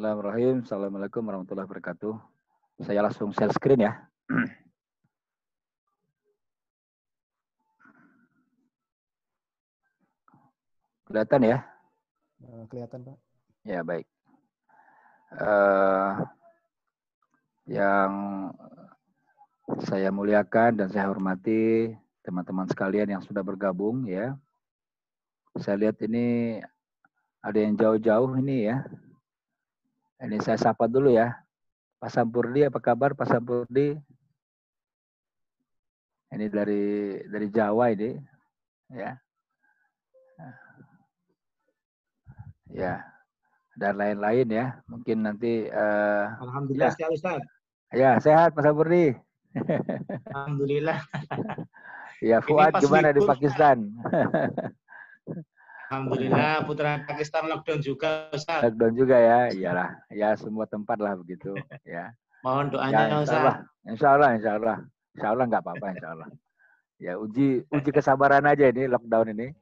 Bismillahirrahmanirrahim. Assalamualaikum warahmatullahi wabarakatuh. Saya langsung share screen ya. Kelihatan ya? Kelihatan, Pak. Ya, baik. Yang saya muliakan dan saya hormati teman-teman sekalian yang sudah bergabung ya. Saya lihat ini ada yang jauh-jauh ini ya. Ini saya sapa dulu ya. Pak Sampurdi, apa kabar Pak Sampurdi? Ini dari Jawa ini ya. Ya, dan lain-lain ya. Mungkin nanti Alhamdulillah ya. sehat Ustaz. Ya, sehat Pak Sampurdi. Alhamdulillah. Ya, Fuad gimana di Pakistan? Alhamdulillah, putra Pakistan lockdown juga Ustaz. Lockdown juga ya, iyalah. Ya, semua tempat lah begitu ya. Mohon Ya, doanya Ustaz. insya Allah nggak apa-apa, insya Allah. Ya, uji kesabaran aja ini lockdown ini.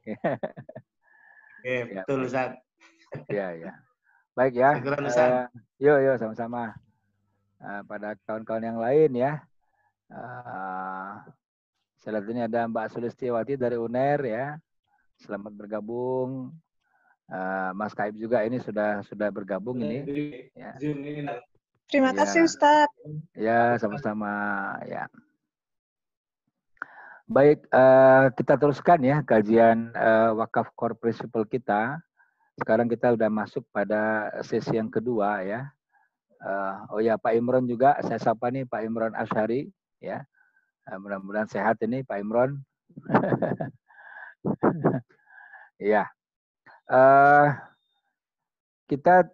Ya, betul Ustaz. Ya. Baik ya. Yuk sama-sama. Pada kawan-kawan yang lain ya. Saya lihat ini ada Mbak Sulistiawati dari UNER ya. Selamat bergabung. Mas Kaib juga ini sudah bergabung ini. Ya. Terima kasih Ustaz. Ya, sama-sama ya. Baik, kita teruskan ya kajian wakaf core principle kita. Sekarang kita sudah masuk pada sesi yang kedua ya. Oh ya, Pak Imron juga, saya sapa nih Pak Imron Asyari ya. Mudah-mudahan sehat ini Pak Imron. Ya, kita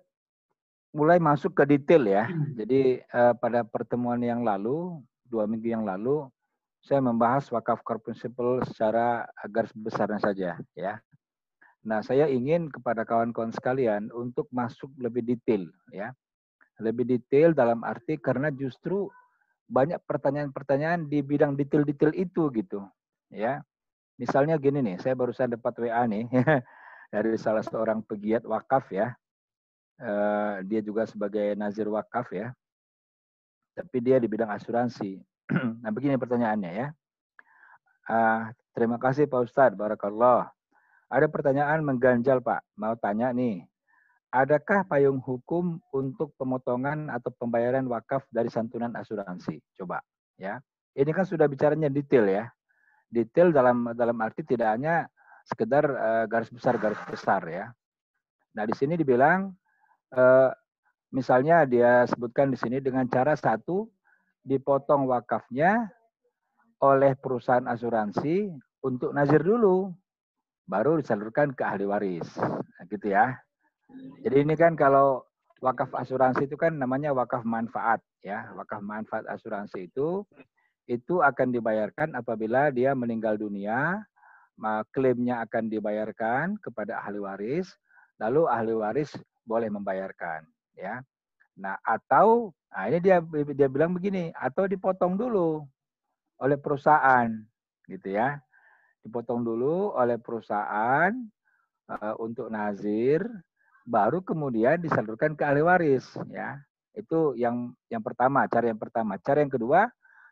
mulai masuk ke detail ya. Jadi pada pertemuan yang lalu, 2 minggu yang lalu, saya membahas wakaf core principle secara garis besarnya saja ya. Nah, saya ingin kepada kawan-kawan sekalian untuk masuk lebih detail ya. Lebih detail dalam arti karena justru banyak pertanyaan-pertanyaan di bidang detail-detail itu gitu ya. Misalnya gini nih, saya barusan dapat WA nih dari salah seorang pegiat wakaf ya. Dia juga sebagai nazir wakaf ya. Tapi dia di bidang asuransi. Nah, begini pertanyaannya ya. Terima kasih Pak Ustadz, barakallah. Ada pertanyaan mengganjal Pak, mau tanya nih. Adakah payung hukum untuk pemotongan atau pembayaran wakaf dari santunan asuransi? Coba ya. Ini kan sudah bicaranya detail ya. Detail dalam arti tidak hanya sekedar garis besar ya. Nah, di sini dibilang misalnya dia sebutkan di sini dengan cara satu dipotong wakafnya oleh perusahaan asuransi untuk nazir dulu, baru disalurkan ke ahli waris, nah, gitu ya. Jadi ini kan kalau wakaf asuransi itu kan namanya wakaf manfaat ya. Wakaf manfaat asuransi itu akan dibayarkan apabila dia meninggal dunia, klaimnya akan dibayarkan kepada ahli waris, lalu ahli waris boleh membayarkan ya. Nah, atau ini dia bilang begini, atau dipotong dulu oleh perusahaan gitu ya. Dipotong dulu oleh perusahaan untuk nazir, baru kemudian disalurkan ke ahli waris ya. Itu yang pertama, cara yang pertama. Cara yang kedua,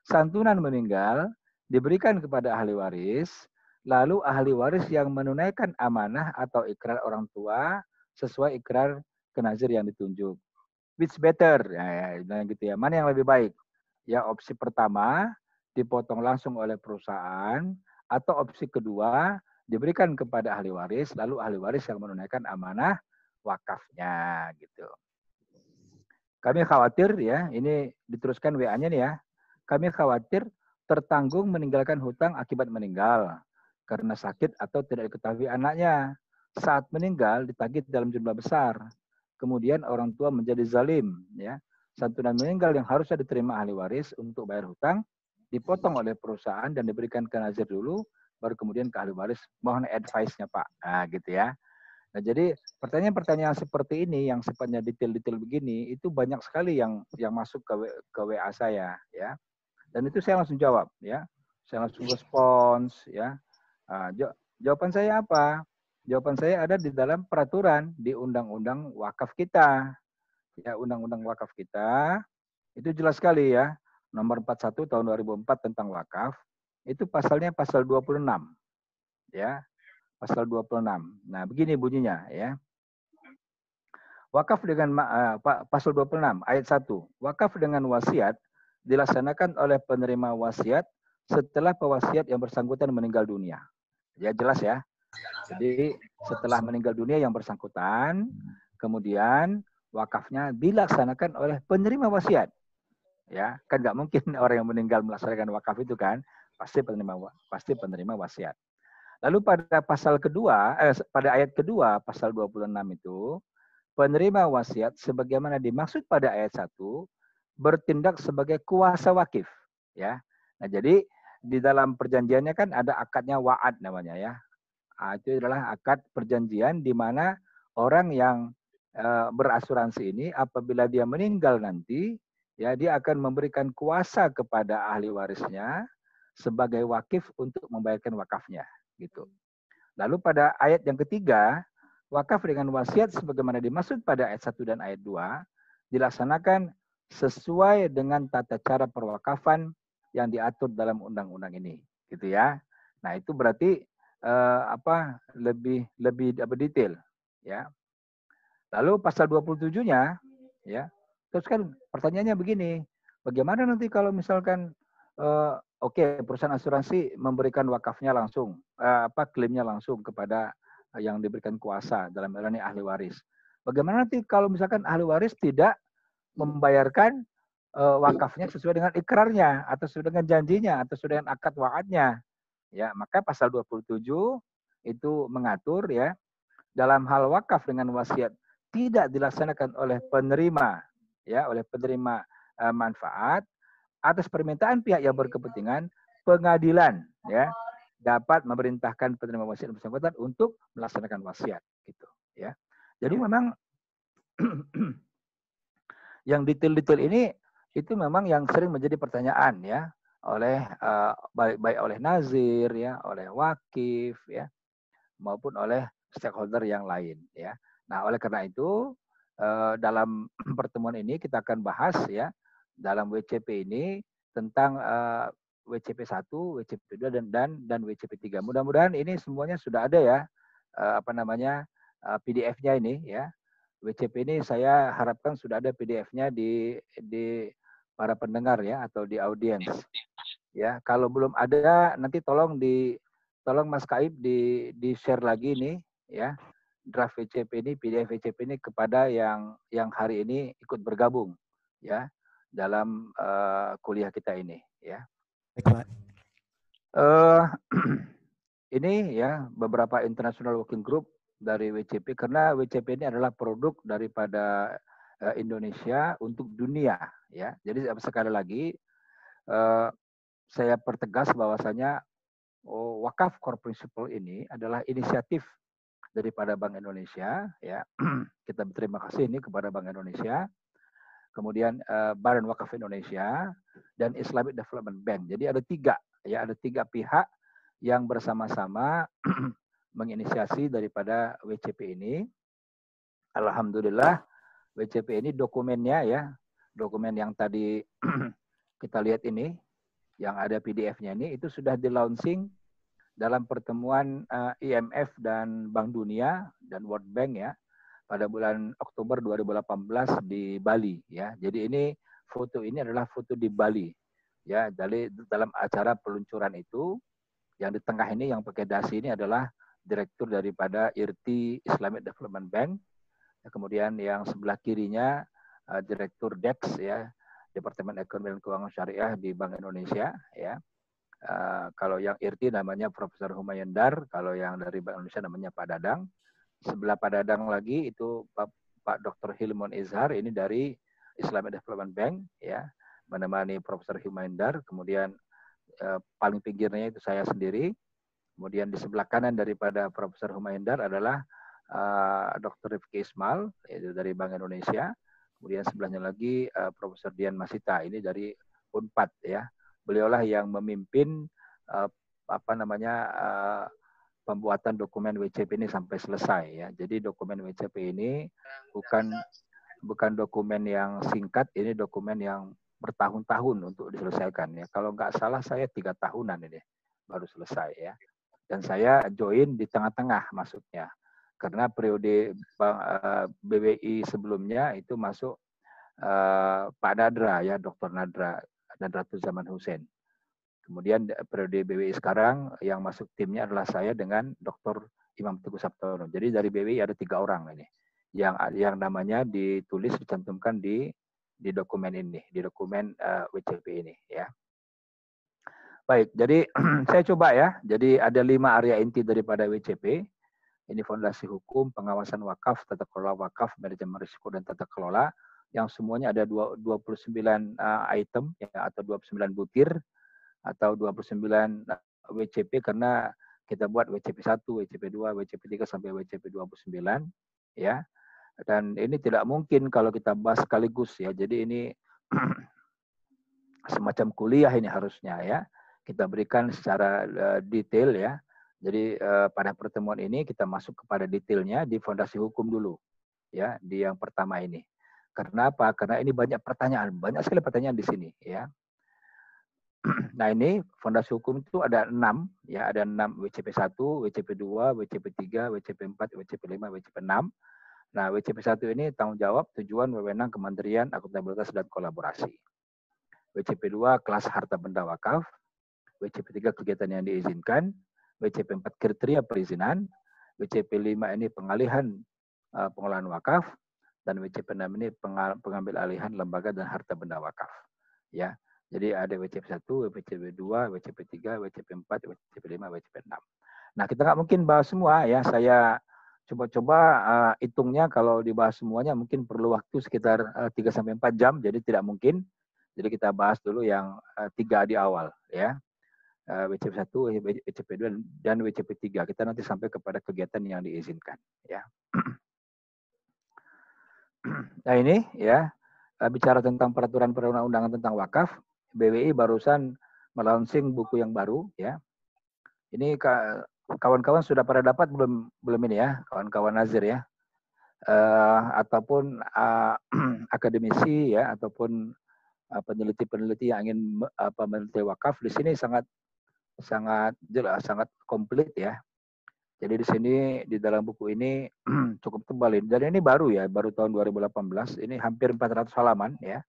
santunan meninggal diberikan kepada ahli waris, lalu ahli waris yang menunaikan amanah atau ikrar orang tua sesuai ikrar kenazir yang ditunjuk. Which better? Ya, gitu ya. Mana yang lebih baik? Ya, opsi pertama dipotong langsung oleh perusahaan, atau opsi kedua diberikan kepada ahli waris, lalu ahli waris yang menunaikan amanah wakafnya gitu. Kami khawatir ya, ini diteruskan WA-nya nih ya. Kami khawatir tertanggung meninggalkan hutang akibat meninggal karena sakit atau tidak diketahui anaknya. Saat meninggal ditagih dalam jumlah besar. Kemudian orang tua menjadi zalim ya. Santunan meninggal yang harusnya diterima ahli waris untuk bayar hutang dipotong oleh perusahaan dan diberikan ke nazir dulu, baru kemudian ke ahli waris. Mohon advice-nya Pak. Nah, gitu ya. Nah, jadi pertanyaan-pertanyaan seperti ini yang sifatnya detail-detail begini itu banyak sekali yang masuk ke WA saya ya. Dan itu saya langsung jawab ya. Saya langsung respons ya. Nah, jawaban saya apa? Jawaban saya ada di dalam peraturan di undang-undang wakaf kita. ya undang-undang wakaf kita itu jelas sekali ya, nomor 41 tahun 2004 tentang wakaf, itu pasalnya pasal 26 ya, pasal 26. Nah, begini bunyinya ya. Wakaf dengan pasal 26 ayat 1. Wakaf dengan wasiat dilaksanakan oleh penerima wasiat setelah pewasiat yang bersangkutan meninggal dunia. Ya jelas ya. Jadi setelah meninggal dunia yang bersangkutan, kemudian wakafnya dilaksanakan oleh penerima wasiat. Ya, kan nggak mungkin orang yang meninggal melaksanakan wakaf itu kan, pasti penerima wasiat. Lalu pada pasal kedua, pada ayat kedua pasal 26 itu, penerima wasiat sebagaimana dimaksud pada ayat 1 bertindak sebagai kuasa wakif, ya. Nah, jadi di dalam perjanjiannya kan ada akadnya wa'ad namanya ya. Itu adalah akad perjanjian di mana orang yang berasuransi ini apabila dia meninggal nanti, ya dia akan memberikan kuasa kepada ahli warisnya sebagai wakif untuk membayarkan wakafnya, gitu. Lalu pada ayat yang ketiga, wakaf dengan wasiat sebagaimana dimaksud pada ayat 1 dan ayat 2 dilaksanakan sesuai dengan tata cara perwakafan yang diatur dalam undang-undang ini, gitu ya. Nah, itu berarti lebih detail, ya. Lalu pasal 27-nya ya. Terus kan pertanyaannya begini, bagaimana nanti kalau misalkan perusahaan asuransi memberikan wakafnya langsung, klaimnya langsung kepada yang diberikan kuasa dalam hal ini ahli waris. Bagaimana nanti kalau misalkan ahli waris tidak membayarkan wakafnya sesuai dengan ikrarnya atau sesuai dengan janjinya atau sesuai dengan akad wa'adnya? Ya, maka pasal 27 itu mengatur ya, dalam hal wakaf dengan wasiat tidak dilaksanakan oleh penerima ya, oleh penerima manfaat atas permintaan pihak yang berkepentingan, pengadilan ya dapat memerintahkan penerima wasiat bersangkutan untuk melaksanakan wasiat gitu ya. Jadi memang yang detail-detail ini itu memang yang sering menjadi pertanyaan ya oleh baik oleh nazir ya, oleh wakif ya, maupun oleh stakeholder yang lain ya. Nah, oleh karena itu dalam pertemuan ini kita akan bahas ya dalam WCP ini tentang WCP 1, WCP 2 dan WCP 3. Mudah-mudahan ini semuanya sudah ada ya PDF-nya ini ya. WCP ini saya harapkan sudah ada PDF-nya di para pendengar ya atau di audiens. Ya, kalau belum ada nanti tolong Mas Kaib di share lagi nih ya draft WCP ini, PDF WCP ini kepada yang hari ini ikut bergabung ya dalam kuliah kita ini ya. Baik, Pak. Ini ya beberapa international working group dari WCP karena WCP ini adalah produk daripada Indonesia untuk dunia ya. Jadi sekali lagi saya pertegas bahwasanya wakaf core principle ini adalah inisiatif daripada Bank Indonesia ya. Kita berterima kasih ini kepada Bank Indonesia, kemudian Badan Wakaf Indonesia dan Islamic Development Bank. Jadi ada tiga pihak yang bersama-sama menginisiasi daripada WCP ini. Alhamdulillah WCP ini dokumennya ya, dokumen yang tadi kita lihat ini yang ada PDF-nya ini itu sudah di-launching dalam pertemuan IMF dan Bank Dunia dan World Bank ya pada bulan Oktober 2018 di Bali ya. Jadi ini adalah foto di Bali ya, dari dalam acara peluncuran itu yang di tengah ini yang pakai dasi ini adalah direktur daripada IRT Islamic Development Bank. Kemudian yang sebelah kirinya direktur DEX ya, Departemen Ekonomi dan Keuangan Syariah di Bank Indonesia ya. Kalau yang IRT namanya Profesor Humayun Dar, kalau yang dari Bank Indonesia namanya Pak Dadang. Sebelah Pak Dadang lagi itu Pak Dr. Hilmon Izhar, ini dari Islamic Development Bank ya, menemani Profesor Humayun Dar. Kemudian paling pinggirnya itu saya sendiri. Kemudian di sebelah kanan daripada Profesor Humayun Dar adalah Dr. Rifki Ismail, yaitu dari Bank Indonesia. Kemudian sebelahnya lagi Profesor Dian Masita, ini dari Unpad ya. Beliaulah yang memimpin pembuatan dokumen WCP ini sampai selesai ya. Jadi dokumen WCP ini bukan dokumen yang singkat, ini dokumen yang bertahun-tahun untuk diselesaikan ya. Kalau nggak salah saya 3 tahunan ini baru selesai ya. Dan saya join di tengah-tengah masuknya. Karena periode BWI sebelumnya itu masuk Pak Nadra ya, Dr. Nadratul Zaman Hussein. Kemudian periode BWI sekarang yang masuk timnya adalah saya dengan Dr. Imam Teguh Sabtono. Jadi dari BWI ada 3 orang ini yang namanya ditulis dicantumkan di dokumen ini, di dokumen WCP ini ya. Baik, jadi saya coba ya. Jadi ada 5 area inti daripada WCP. Ini fondasi hukum, pengawasan wakaf, tata kelola wakaf, manajemen risiko dan tata kelola, yang semuanya ada 29 item ya, atau 29 butir atau 29 WCP karena kita buat WCP 1, WCP 2, WCP 3 sampai WCP 29 ya. Dan ini tidak mungkin kalau kita bahas sekaligus ya. Jadi ini semacam kuliah ini harusnya ya. Kita berikan secara detail ya. Jadi pada pertemuan ini kita masuk kepada detailnya di fondasi hukum dulu ya, di yang pertama ini. Karena apa? Karena ini banyak pertanyaan, banyak sekali pertanyaan di sini ya. Nah ini fondasi hukum itu ada 6 ya, ada 6 WCP 1, WCP 2, WCP 3, WCP 4, WCP 5, WCP 6. Nah WCP 1 ini tanggung jawab, tujuan, wewenang, kementerian, akuntabilitas dan kolaborasi. WCP 2 kelas harta benda wakaf, WCP 3 kegiatan yang diizinkan, WCP 4 kriteria perizinan, WCP 5 ini pengalihan pengelolaan wakaf, dan WCP 6 ini pengambil alihan lembaga dan harta benda wakaf. Ya, jadi ada WCP 1, WCP 2, WCP 3, WCP 4, WCP 5, WCP 6. Nah, kita nggak mungkin bahas semua ya. Saya coba-coba hitungnya kalau dibahas semuanya mungkin perlu waktu sekitar 3-4 jam, jadi tidak mungkin. Jadi kita bahas dulu yang 3 di awal ya. WCP 1, WCP 2, dan WCP 3. Kita nanti sampai kepada kegiatan yang diizinkan ya. Nah ini ya, bicara tentang peraturan perundang-undangan tentang wakaf, BWI barusan melaunching buku yang baru ya. Ini kawan-kawan sudah pada dapat belum ini ya, kawan-kawan Nazir ya, ataupun akademisi ya, ataupun peneliti-peneliti yang ingin meneliti wakaf, di sini sangat jelas, sangat komplit ya. Jadi di sini di dalam buku ini cukup tebal ini. Dan ini baru ya, baru tahun 2018. Ini hampir 400 halaman ya.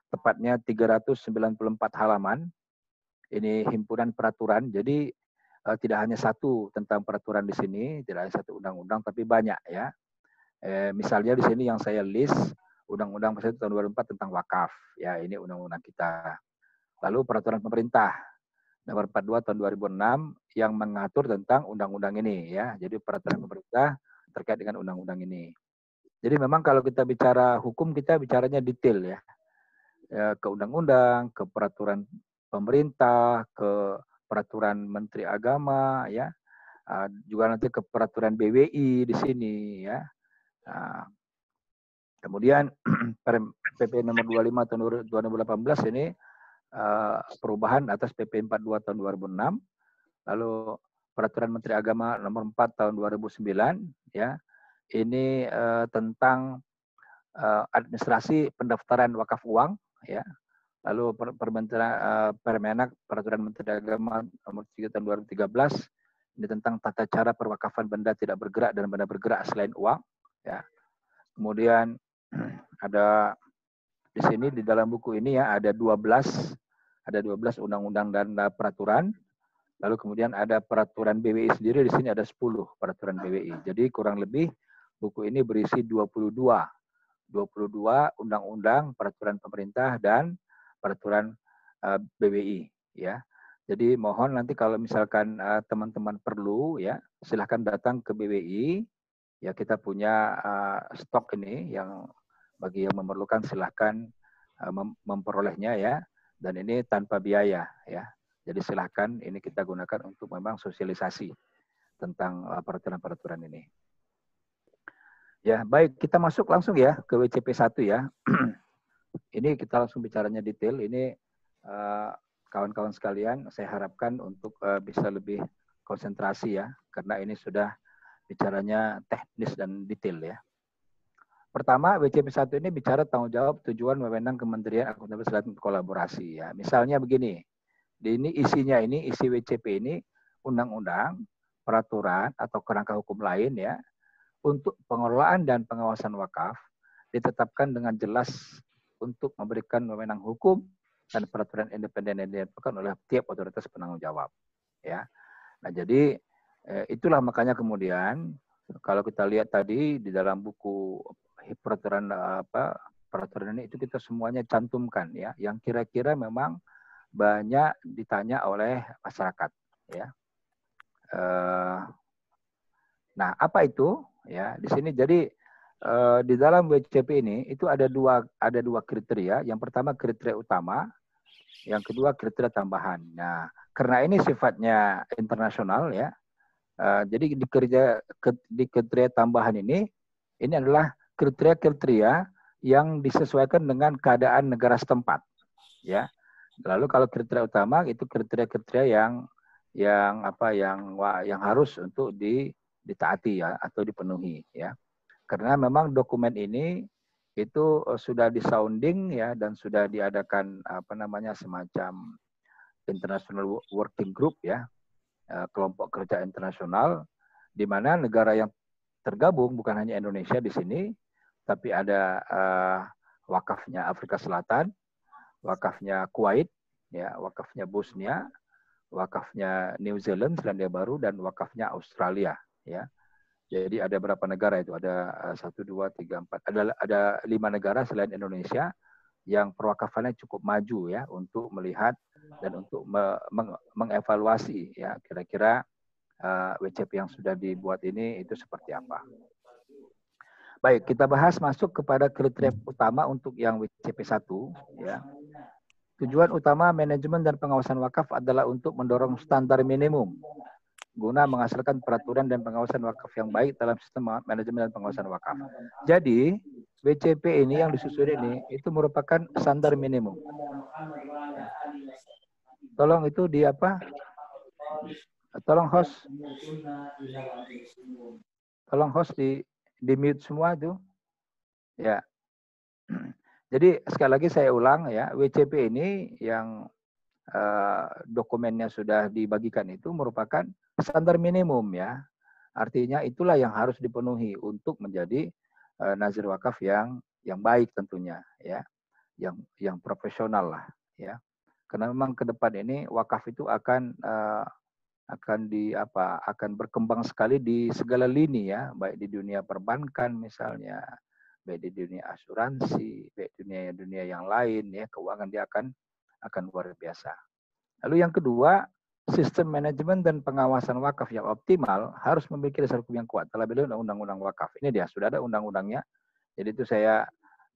Tepatnya 394 halaman. Ini himpunan peraturan. Jadi tidak hanya satu tentang peraturan di sini, tidak hanya satu undang-undang, tapi banyak ya. Misalnya di sini yang saya list Undang-Undang Pasal tahun 2004 tentang wakaf. Ya, ini undang-undang kita. Lalu peraturan pemerintah nomor 42 tahun 2006 yang mengatur tentang undang-undang ini ya. Jadi peraturan pemerintah terkait dengan undang-undang ini. Jadi memang kalau kita bicara hukum, kita bicaranya detail ya. Ke undang-undang, ke peraturan pemerintah, ke peraturan Menteri Agama ya. Juga nanti ke peraturan BWI di sini ya. Kemudian PP nomor 25 tahun 2018 ini perubahan atas PP 42 tahun 2006, lalu peraturan Menteri Agama nomor 4 tahun 2009 ya. Ini tentang administrasi pendaftaran wakaf uang ya. Lalu Permenak peraturan Menteri Agama nomor 3 tahun 2013 ini tentang tata cara perwakafan benda tidak bergerak dan benda bergerak selain uang ya. Kemudian ada di sini di dalam buku ini ya ada 12 undang-undang dan peraturan. Lalu kemudian ada peraturan BWI sendiri, di sini ada 10 peraturan BWI. Jadi kurang lebih buku ini berisi 22 undang-undang, peraturan pemerintah dan peraturan BWI ya. Jadi mohon nanti kalau misalkan teman-teman perlu ya, silahkan datang ke BWI. Ya kita punya stok ini yang bagi yang memerlukan silahkan memperolehnya ya. Dan ini tanpa biaya ya. Jadi silahkan ini kita gunakan untuk memang sosialisasi tentang peraturan-peraturan ini. Ya baik, kita masuk langsung ya ke WCP 1 ya. Ini kita langsung bicaranya detail. Ini kawan-kawan sekalian saya harapkan untuk bisa lebih konsentrasi ya. Karena ini sudah bicaranya teknis dan detail ya. pertama WCP 1 ini bicara tanggung jawab, tujuan, wewenang Kementerian Akuntabilitas dan Kolaborasi ya. Misalnya begini. Ini isi WCP ini undang-undang, peraturan atau kerangka hukum lain ya untuk pengelolaan dan pengawasan wakaf ditetapkan dengan jelas untuk memberikan wewenang hukum dan peraturan independen yang ditetapkan oleh tiap otoritas penanggung jawab ya. Nah, jadi itulah makanya kemudian kalau kita lihat tadi di dalam buku peraturan peraturan ini itu kita semuanya cantumkan ya yang kira-kira memang banyak ditanya oleh masyarakat ya. Nah, apa itu ya di sini? Jadi di dalam WCP ini itu ada dua kriteria. Yang pertama kriteria utama, yang kedua kriteria tambahan. Nah, karena ini sifatnya internasional ya. Jadi di kriteria tambahan ini adalah kriteria-kriteria yang disesuaikan dengan keadaan negara setempat ya. Lalu kalau kriteria utama itu kriteria-kriteria yang harus untuk ditaati ya atau dipenuhi ya. Karena memang dokumen ini itu sudah disounding ya dan sudah diadakan semacam international working group ya, kelompok kerja internasional di mana negara yang tergabung bukan hanya Indonesia di sini, tapi ada wakafnya Afrika Selatan, wakafnya Kuwait, ya, wakafnya Bosnia, wakafnya New Zealand, Selandia Baru, dan wakafnya Australia. Ya, jadi ada berapa negara itu? Ada 1, 2, 3, 4. Ada 5 negara selain Indonesia yang perwakafannya cukup maju ya untuk melihat dan untuk mengevaluasi ya kira-kira WCP yang sudah dibuat ini itu seperti apa. Baik, kita bahas masuk kepada kriteria utama untuk yang WCP 1 ya. Tujuan utama manajemen dan pengawasan wakaf adalah untuk mendorong standar minimum guna menghasilkan peraturan dan pengawasan wakaf yang baik dalam sistem manajemen dan pengawasan wakaf. Jadi, WCP ini yang disusun ini itu merupakan standar minimum. Tolong itu di apa? Tolong host. Tolong host di mute semua itu. Ya. Jadi sekali lagi saya ulang ya, WCP ini yang dokumennya sudah dibagikan itu merupakan standar minimum ya. Artinya itulah yang harus dipenuhi untuk menjadi nazir wakaf yang baik tentunya ya. Yang profesional lah ya. Karena memang ke depan ini wakaf itu akan berkembang sekali di segala lini ya, baik di dunia perbankan misalnya, baik di dunia asuransi, baik dunia yang lain ya, keuangan dia akan luar biasa. Lalu yang kedua, sistem manajemen dan pengawasan wakaf yang optimal harus memiliki dasar hukum yang kuat. Terlebih dahulu undang-undang wakaf. Ini dia sudah ada undang-undangnya. Jadi itu saya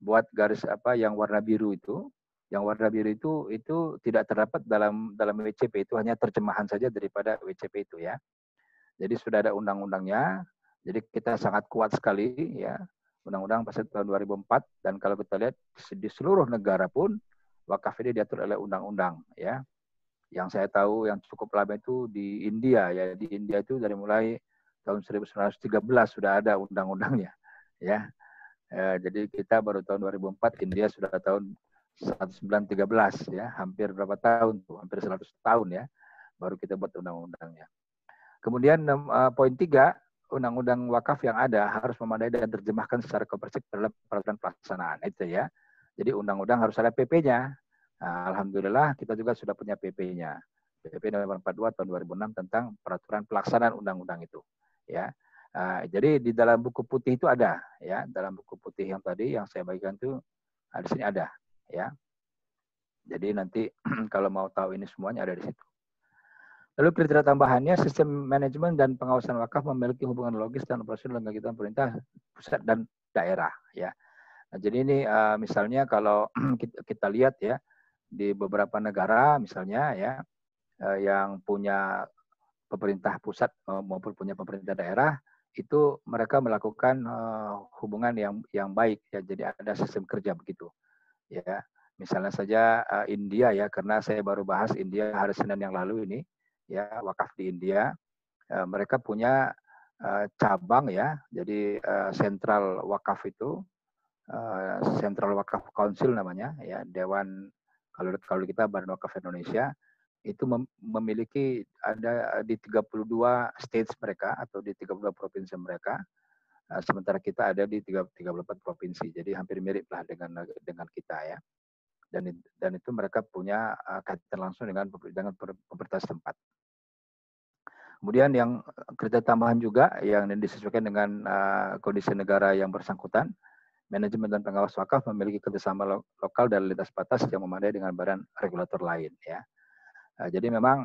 buat garis yang warna biru itu. Yang warna biru itu tidak terdapat dalam WCP, itu hanya terjemahan saja daripada WCP itu ya. Jadi sudah ada undang-undangnya. Jadi kita sangat kuat sekali ya. Undang-undang pasal tahun 2004 dan kalau kita lihat di seluruh negara pun wakaf ini diatur oleh undang-undang ya. Yang saya tahu yang cukup lama itu di India ya. Di India itu dari mulai tahun 1913 sudah ada undang-undangnya ya. Jadi kita baru tahun 2004, India sudah tahun 1913 ya, hampir berapa tahun tuh, hampir 100 tahun ya, baru kita buat undang-undangnya. Kemudian poin 3, undang-undang wakaf yang ada harus memadai dan terjemahkan secara komprehensif dalam peraturan pelaksanaan itu ya. Jadi undang-undang harus ada PP-nya. Nah, alhamdulillah kita juga sudah punya PP-nya. PP nomor 42 tahun 2006 tentang peraturan pelaksanaan undang-undang itu ya. Jadi di dalam buku putih itu ada ya, dalam buku putih yang tadi yang saya bagikan itu di sini ada ya. Jadi nanti kalau mau tahu ini semuanya ada di situ. Lalu kriteria tambahannya, sistem manajemen dan pengawasan wakaf memiliki hubungan logis dan operasional dengan kegiatan pemerintah pusat dan daerah ya. Nah, jadi ini misalnya kalau kita lihat ya di beberapa negara misalnya ya yang punya pemerintah pusat maupun punya pemerintah daerah itu mereka melakukan hubungan yang baik ya, jadi ada sistem kerja begitu ya. Misalnya saja India ya, karena saya baru bahas India hari Senin yang lalu ini ya, wakaf di India mereka punya cabang ya, jadi sentral wakaf itu Central Wakaf Council namanya, ya, Dewan, kalau kita Badan Wakaf Indonesia itu memiliki ada di 32 states mereka atau di 32 provinsi mereka, sementara kita ada di 34 provinsi, jadi hampir mirip lah dengan kita ya. Dan itu mereka punya kaitan langsung dengan pemerintah setempat. Kemudian yang kriteria tambahan juga yang disesuaikan dengan kondisi negara yang bersangkutan, manajemen dan pengawas wakaf memiliki kerjasama lokal dan lintas batas yang memadai dengan badan regulator lain ya. Jadi memang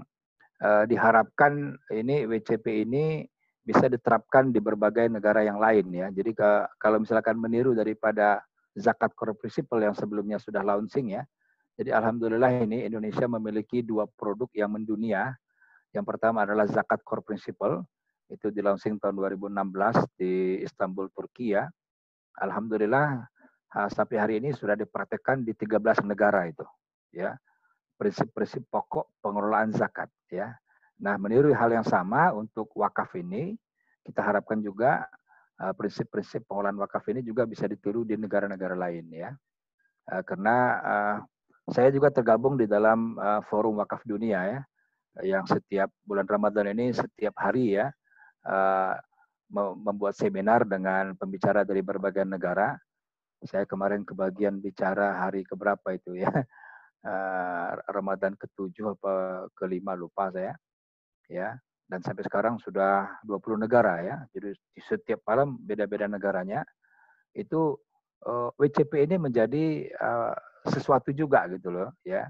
diharapkan ini WCP ini bisa diterapkan di berbagai negara yang lain ya. Jadi kalau misalkan meniru daripada zakat core principle yang sebelumnya sudah launching ya. Jadi alhamdulillah ini Indonesia memiliki 2 produk yang mendunia. Yang pertama adalah zakat core principle, itu di launching tahun 2016 di Istanbul, Turki ya. Alhamdulillah sampai hari ini sudah dipraktekkan di 13 negara itu ya. Prinsip-prinsip pokok pengelolaan zakat ya. Nah, meniru hal yang sama untuk wakaf ini, kita harapkan juga prinsip-prinsip pengelolaan wakaf ini juga bisa ditiru di negara-negara lain ya. Karena saya juga tergabung di dalam forum wakaf dunia ya, yang setiap bulan Ramadan ini setiap hari ya membuat seminar dengan pembicara dari berbagai negara. Saya kemarin kebagian bicara hari keberapa itu ya. Ramadan ke-7 apa ke-5 lupa saya ya, dan sampai sekarang sudah 20 negara ya, jadi di setiap malam beda-beda negaranya. Itu WCP ini menjadi sesuatu juga gitu loh ya,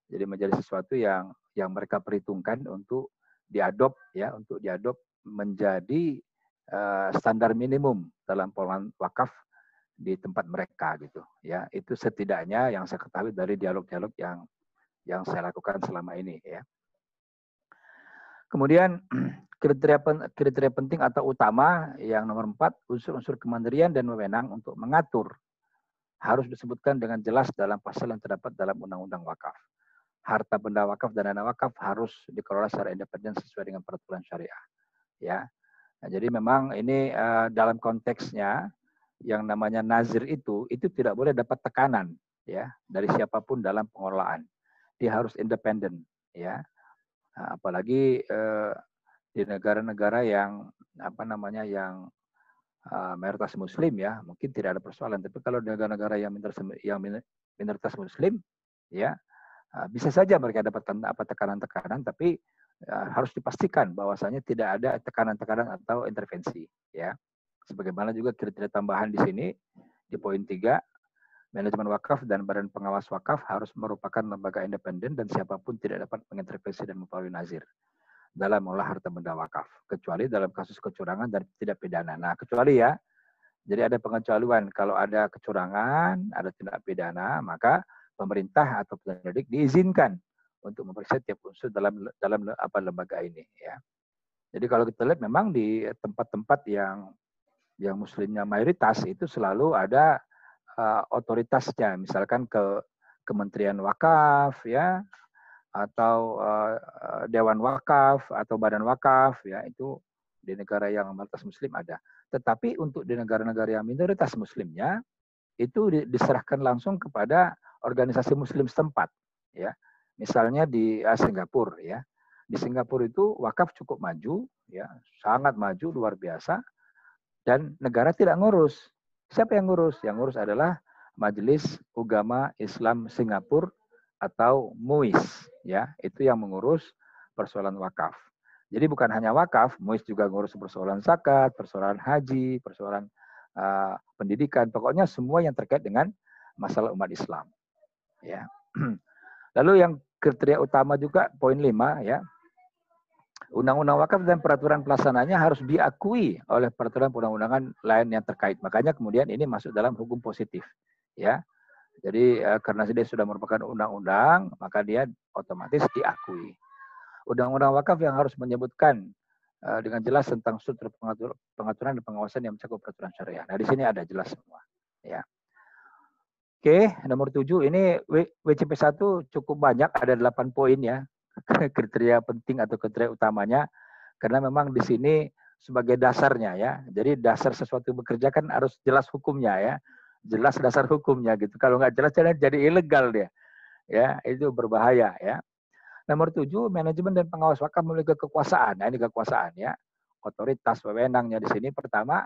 jadi menjadi sesuatu yang mereka perhitungkan untuk diadop ya, untuk diadop menjadi standar minimum dalam pengelolaan wakaf di tempat mereka gitu ya. Itu setidaknya yang saya ketahui dari dialog-dialog yang saya lakukan selama ini ya. Kemudian kriteria penting atau utama yang nomor 4, unsur-unsur kemandirian dan wewenang untuk mengatur harus disebutkan dengan jelas dalam pasal yang terdapat dalam Undang-Undang Wakaf. Harta benda wakaf dan dana wakaf harus dikelola secara independen sesuai dengan peraturan syariah ya. Nah, jadi memang ini dalam konteksnya yang namanya nazir itu tidak boleh dapat tekanan ya dari siapapun dalam pengelolaan. Dia harus independen ya. Apalagi di negara-negara yang yang mayoritas muslim ya, mungkin tidak ada persoalan, tapi kalau di negara-negara yang minoritas muslim ya, bisa saja mereka dapatkan tekanan-tekanan, tapi harus dipastikan bahwasanya tidak ada tekanan-tekanan atau intervensi ya. Sebagaimana juga kriteria tambahan di sini di poin 3, manajemen wakaf dan badan pengawas wakaf harus merupakan lembaga independen dan siapapun tidak dapat mengintervensi dan mempengaruhi nazir dalam mengolah harta benda wakaf, kecuali dalam kasus kecurangan dan tidak pidana. Nah, kecuali ya, jadi ada pengecualian kalau ada kecurangan, ada tindak pidana, maka pemerintah atau penyelidik diizinkan untuk memeriksa tiap unsur dalam lembaga ini ya. Jadi kalau kita lihat memang di tempat-tempat yang muslimnya mayoritas itu selalu ada otoritasnya, misalkan ke Kementerian Wakaf ya, atau Dewan Wakaf atau Badan Wakaf ya, itu di negara yang mayoritas muslim ada. Tetapi untuk di negara-negara yang minoritas muslimnya itu diserahkan langsung kepada organisasi muslim setempat ya. Misalnya di Singapura ya. Di Singapura itu wakaf cukup maju ya, sangat maju luar biasa, dan negara tidak ngurus. Siapa yang ngurus? Yang ngurus adalah Majelis Ugama Islam Singapura atau MUIS ya. Itu yang mengurus persoalan wakaf. Jadi bukan hanya wakaf, MUIS juga ngurus persoalan zakat, persoalan haji, persoalan pendidikan, pokoknya semua yang terkait dengan masalah umat Islam. Ya. Lalu yang kriteria utama juga poin 5 ya. Undang-undang wakaf dan peraturan pelaksananya harus diakui oleh peraturan perundang-undangan lain yang terkait. Makanya kemudian ini masuk dalam hukum positif ya. Jadi karena dia sudah merupakan undang-undang, maka dia otomatis diakui. Undang-undang wakaf yang harus menyebutkan dengan jelas tentang struktur pengaturan dan pengawasan yang mencakup peraturan syariah. Nah, di sini ada jelas semua ya. Oke, nomor 7 ini WCP 1 cukup banyak, ada 8 poin ya. Kriteria penting atau kriteria utamanya, karena memang di sini sebagai dasarnya ya. Jadi dasar sesuatu bekerja kan harus jelas hukumnya ya. jelas dasar hukumnya gitu. Kalau nggak jelas jadi ilegal dia. Ya, itu berbahaya ya. Nomor 7, manajemen dan pengawas wakaf memiliki kekuasaan. Nah, ini kekuasaan ya. Otoritas wewenangnya di sini pertama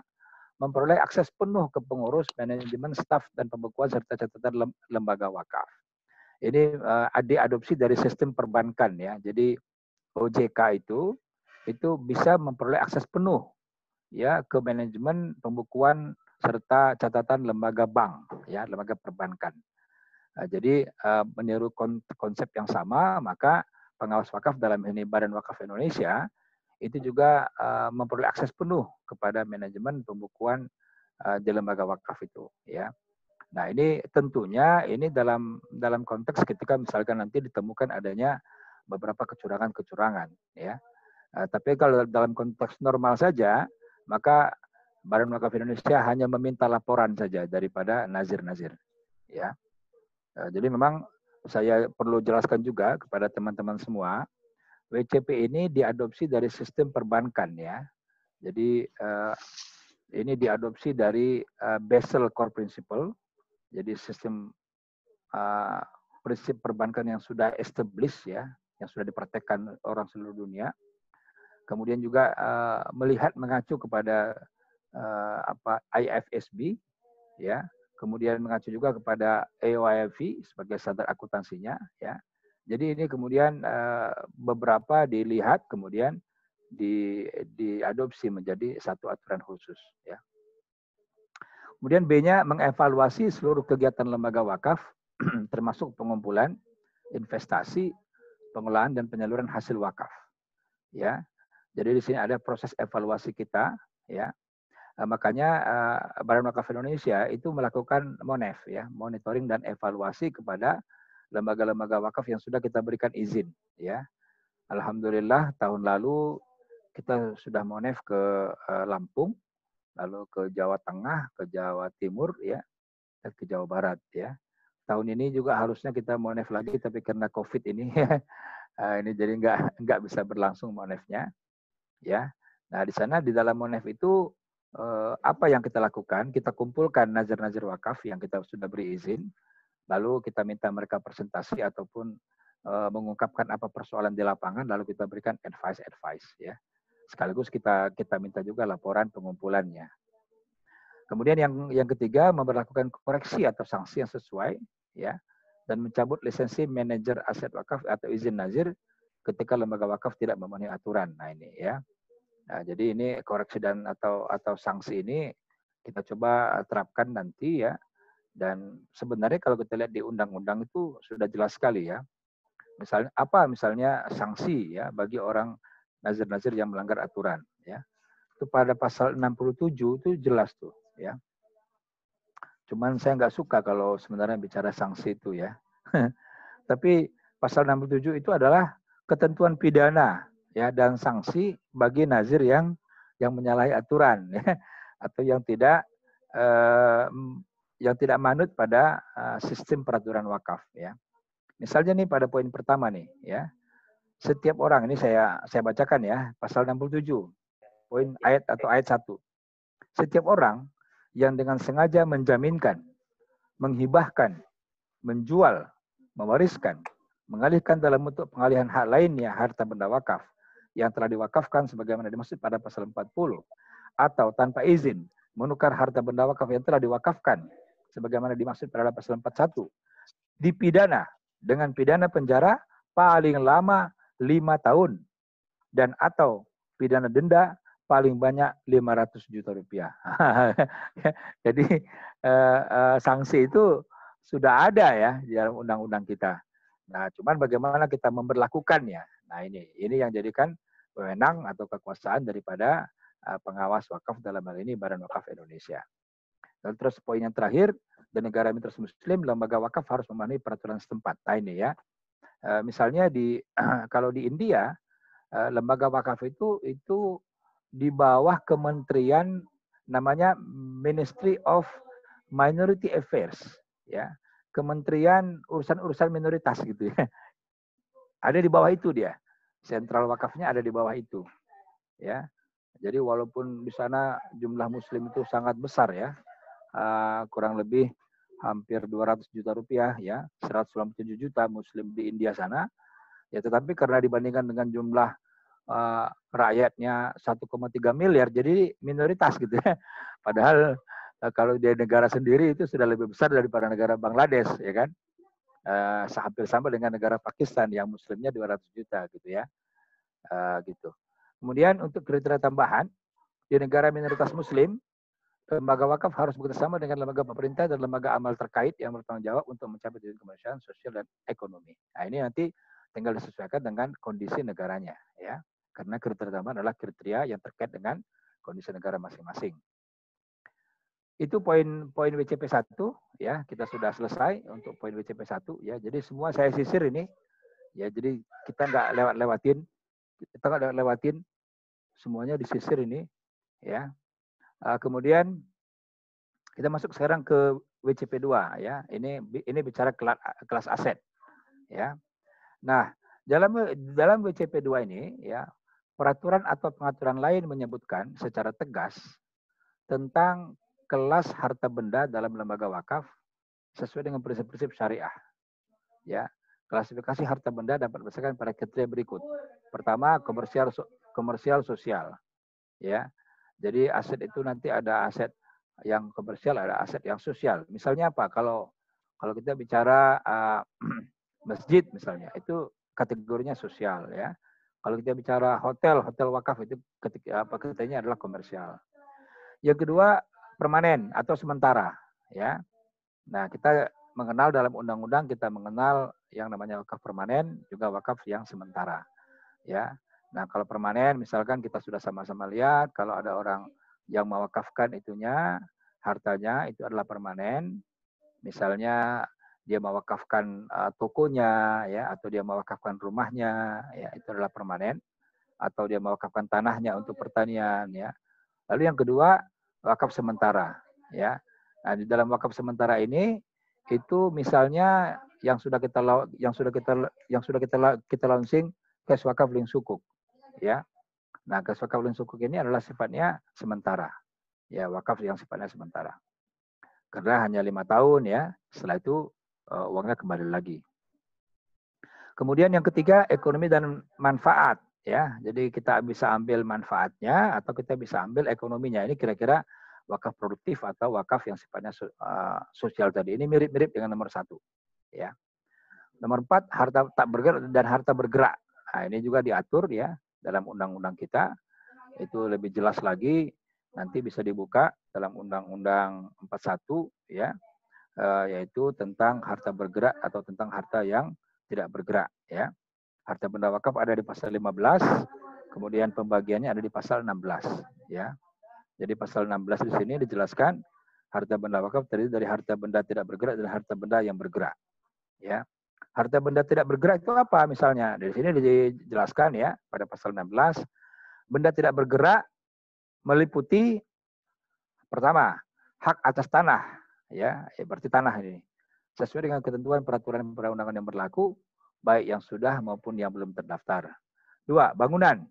memperoleh akses penuh ke pengurus, manajemen, staf dan pembekuan serta catatan lembaga wakaf. Ini diadopsi dari sistem perbankan ya. Jadi OJK itu bisa memperoleh akses penuh ya ke manajemen, pembukuan serta catatan lembaga bank ya, lembaga perbankan. Jadi meniru konsep yang sama, maka pengawas wakaf dalam ini Badan Wakaf Indonesia itu juga memperoleh akses penuh kepada manajemen pembukuan di lembaga wakaf itu ya. Nah, ini tentunya ini dalam konteks ketika misalkan nanti ditemukan adanya beberapa kecurangan ya. Tapi kalau dalam konteks normal saja, maka Badan Wakaf Indonesia hanya meminta laporan saja daripada nazir-nazir ya. Jadi memang saya perlu jelaskan juga kepada teman-teman semua, WCP ini diadopsi dari sistem perbankan ya. Jadi ini diadopsi dari Basel Core Principle. Jadi sistem prinsip perbankan yang sudah established ya, yang sudah dipraktekkan orang seluruh dunia. Kemudian juga melihat mengacu kepada IFSB ya. Kemudian mengacu juga kepada AOIFI sebagai standar akuntansinya ya. Jadi ini kemudian beberapa dilihat kemudian diadopsi menjadi satu aturan khusus ya. Kemudian B-nya mengevaluasi seluruh kegiatan lembaga wakaf termasuk pengumpulan, investasi, pengolahan dan penyaluran hasil wakaf. Ya. Jadi di sini ada proses evaluasi kita ya. Makanya Badan Wakaf Indonesia itu melakukan MONEF ya, monitoring dan evaluasi kepada lembaga-lembaga wakaf yang sudah kita berikan izin ya. Alhamdulillah tahun lalu kita sudah MONEF ke Lampung, lalu ke Jawa Tengah, ke Jawa Timur ya, dan ke Jawa Barat ya. Tahun ini juga harusnya kita MONEF lagi, tapi karena COVID ini ini jadi nggak bisa berlangsung MONEF-nya ya. Nah di sana di dalam MONEF itu apa yang kita lakukan? Kita kumpulkan nazir-nazir wakaf yang kita sudah beri izin, lalu kita minta mereka presentasi ataupun mengungkapkan apa persoalan di lapangan, lalu kita berikan advice ya. Sekaligus kita minta juga laporan pengumpulannya. Kemudian yang ketiga, memberlakukan koreksi atau sanksi yang sesuai ya, dan mencabut lisensi manajer aset wakaf atau izin nazir ketika lembaga wakaf tidak memenuhi aturan. Nah ini ya. Nah, jadi ini koreksi dan atau sanksi ini kita coba terapkan nanti ya. Dan sebenarnya kalau kita lihat di undang-undang itu sudah jelas sekali ya. Misalnya sanksi ya bagi orang nazir-nazir yang melanggar aturan ya. Itu pada pasal 67 itu jelas tuh ya. Cuman saya nggak suka kalau sebenarnya bicara sanksi itu ya. Tapi pasal 67 itu adalah ketentuan pidana ya dan sanksi bagi nazir yang menyalahi aturan ya, atau yang tidak manut pada sistem peraturan wakaf ya. Misalnya nih pada poin pertama nih ya. Setiap orang ini saya bacakan ya, pasal 67 poin ayat 1. Setiap orang yang dengan sengaja menjaminkan, menghibahkan, menjual, mewariskan, mengalihkan dalam bentuk pengalihan hak lainnya harta benda wakaf yang telah diwakafkan sebagaimana dimaksud pada pasal 40 atau tanpa izin menukar harta benda wakaf yang telah diwakafkan sebagaimana dimaksud pada pasal 41 dipidana dengan pidana penjara paling lama 5 tahun dan atau pidana denda paling banyak 500 juta rupiah. Jadi sanksi itu sudah ada ya di dalam undang-undang kita. Nah, cuman bagaimana kita memberlakukannya. Nah, ini yang jadikan wewenang atau kekuasaan daripada pengawas wakaf dalam hal ini Badan Wakaf Indonesia. Dan terus poin yang terakhir, di negara mitra muslim lembaga wakaf harus memenuhi peraturan setempat. Nah, ini ya. Misalnya kalau di India lembaga wakaf itu di bawah kementerian namanya Ministry of Minority Affairs ya. Kementerian urusan minoritas gitu ya. Ada di bawah itu dia. Sentral wakafnya ada di bawah itu. Ya. Jadi walaupun di sana jumlah muslim itu sangat besar ya. kurang lebih hampir 200 juta rupiah ya, 197 juta Muslim di India sana. Ya, tetapi karena dibandingkan dengan jumlah rakyatnya 1,3 miliar, jadi minoritas gitu ya. Padahal kalau di negara sendiri itu sudah lebih besar daripada negara Bangladesh, ya kan? Hampir sama dengan negara Pakistan yang Muslimnya 200 juta gitu ya, gitu. Kemudian untuk kriteria tambahan di negara minoritas Muslim, lembaga wakaf harus bekerjasama dengan lembaga pemerintah dan lembaga amal terkait yang bertanggung jawab untuk mencapai tujuan kemanusiaan, sosial, dan ekonomi. Nah, ini nanti tinggal disesuaikan dengan kondisi negaranya, ya. Karena kriteria tambahan adalah kriteria yang terkait dengan kondisi negara masing-masing. Itu poin WCP 1 ya, kita sudah selesai untuk poin WCP 1 ya. Jadi semua saya sisir ini ya, jadi kita nggak lewatin semuanya disisir ini ya. Kemudian kita masuk sekarang ke WCP 2 ya. Ini bicara kelas aset ya. Nah, dalam WCP 2 ini ya, peraturan atau pengaturan lain menyebutkan secara tegas tentang kelas harta benda dalam lembaga wakaf sesuai dengan prinsip-prinsip syariah. Ya, klasifikasi harta benda dapat berdasarkan pada kriteria berikut. Pertama, komersial sosial. Ya. Jadi aset itu nanti ada aset yang komersial, ada aset yang sosial. Misalnya apa? Kalau kita bicara masjid misalnya, itu kategorinya sosial ya. Kalau kita bicara hotel wakaf itu kriterianya adalah komersial. Yang kedua, permanen atau sementara ya. Nah, kita mengenal dalam undang-undang, kita mengenal yang namanya wakaf permanen, juga wakaf yang sementara ya. Nah, kalau permanen misalkan kita sudah sama-sama lihat kalau ada orang yang mewakafkan itunya, hartanya itu adalah permanen. Misalnya dia mewakafkan tokonya ya, atau dia mewakafkan rumahnya ya, itu adalah permanen, atau dia mewakafkan tanahnya untuk pertanian ya. Lalu yang kedua, wakaf sementara ya. Nah, di dalam wakaf sementara ini itu misalnya yang sudah kita launching kes wakaf ling sukuk ya. Nah, kes wakaf ling sukuk ini adalah sifatnya sementara. Ya, wakaf yang sifatnya sementara. Karena hanya 5 tahun ya. Setelah itu uangnya kembali lagi. Kemudian yang ketiga, ekonomi dan manfaat ya. Jadi kita bisa ambil manfaatnya atau kita bisa ambil ekonominya. Ini kira-kira wakaf produktif atau wakaf yang sifatnya sosial tadi. Ini mirip-mirip dengan nomor 1 ya. Nomor 4, harta tak bergerak dan harta bergerak. Nah, ini juga diatur ya dalam undang-undang kita. Itu lebih jelas lagi, nanti bisa dibuka dalam Undang-Undang 41 ya, yaitu tentang harta bergerak atau tentang harta yang tidak bergerak ya. Harta benda wakaf ada di pasal 15, kemudian pembagiannya ada di pasal 16 ya. Jadi pasal 16 di sini dijelaskan harta benda wakaf terdiri dari harta benda tidak bergerak dan harta benda yang bergerak. Ya. Harta benda tidak bergerak itu apa misalnya? Di sini dijelaskan ya pada pasal 16, benda tidak bergerak meliputi pertama, hak atas tanah ya, berarti tanah ini. Sesuai dengan ketentuan peraturan perundang-undangan yang berlaku, baik yang sudah maupun yang belum terdaftar. 2, bangunan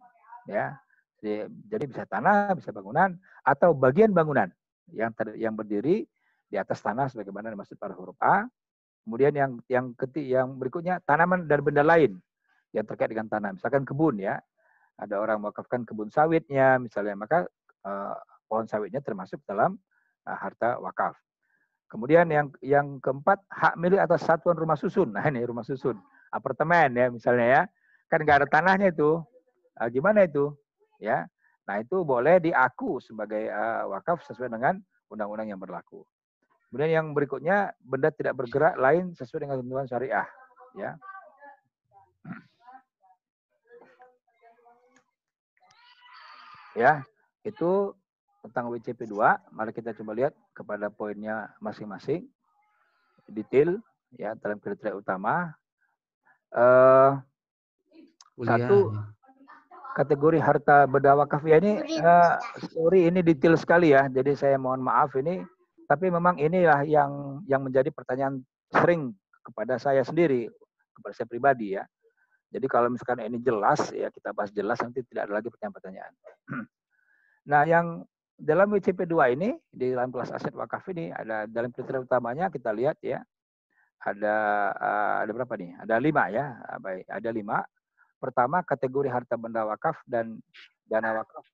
ya. Jadi bisa tanah, bisa bangunan, atau bagian bangunan yang berdiri di atas tanah sebagaimana dimaksud pada huruf A. Kemudian yang berikutnya, tanaman dan benda lain yang terkait dengan tanah. Misalkan kebun ya, ada orang mewakafkan kebun sawitnya misalnya, maka pohon sawitnya termasuk dalam harta wakaf. Kemudian yang keempat, hak milik atas satuan rumah susun. Nah, ini rumah susun, apartemen ya misalnya ya, kan nggak ada tanahnya itu, gimana itu? Ya, nah itu boleh diaku sebagai wakaf sesuai dengan undang-undang yang berlaku. Kemudian yang berikutnya, benda tidak bergerak lain sesuai dengan ketentuan syariah. Ya. Ya, itu tentang WCP 2. Mari kita coba lihat kepada poinnya masing-masing. Detail ya dalam kriteria utama. Satu, kategori harta benda wakaf ya ini sorry ini detail sekali ya. Jadi saya mohon maaf ini, tapi memang inilah yang menjadi pertanyaan sering kepada saya sendiri, kepada saya pribadi ya. Jadi kalau misalkan ini jelas ya kita bahas jelas, nanti tidak ada lagi pertanyaan-pertanyaan. Nah, dalam WCP 2 ini, di dalam kelas aset wakaf ini, ada dalam kriteria utamanya kita lihat ya, ada berapa nih? Ada 5 ya. Baik, ada 5. Pertama, kategori harta benda wakaf dan dana wakaf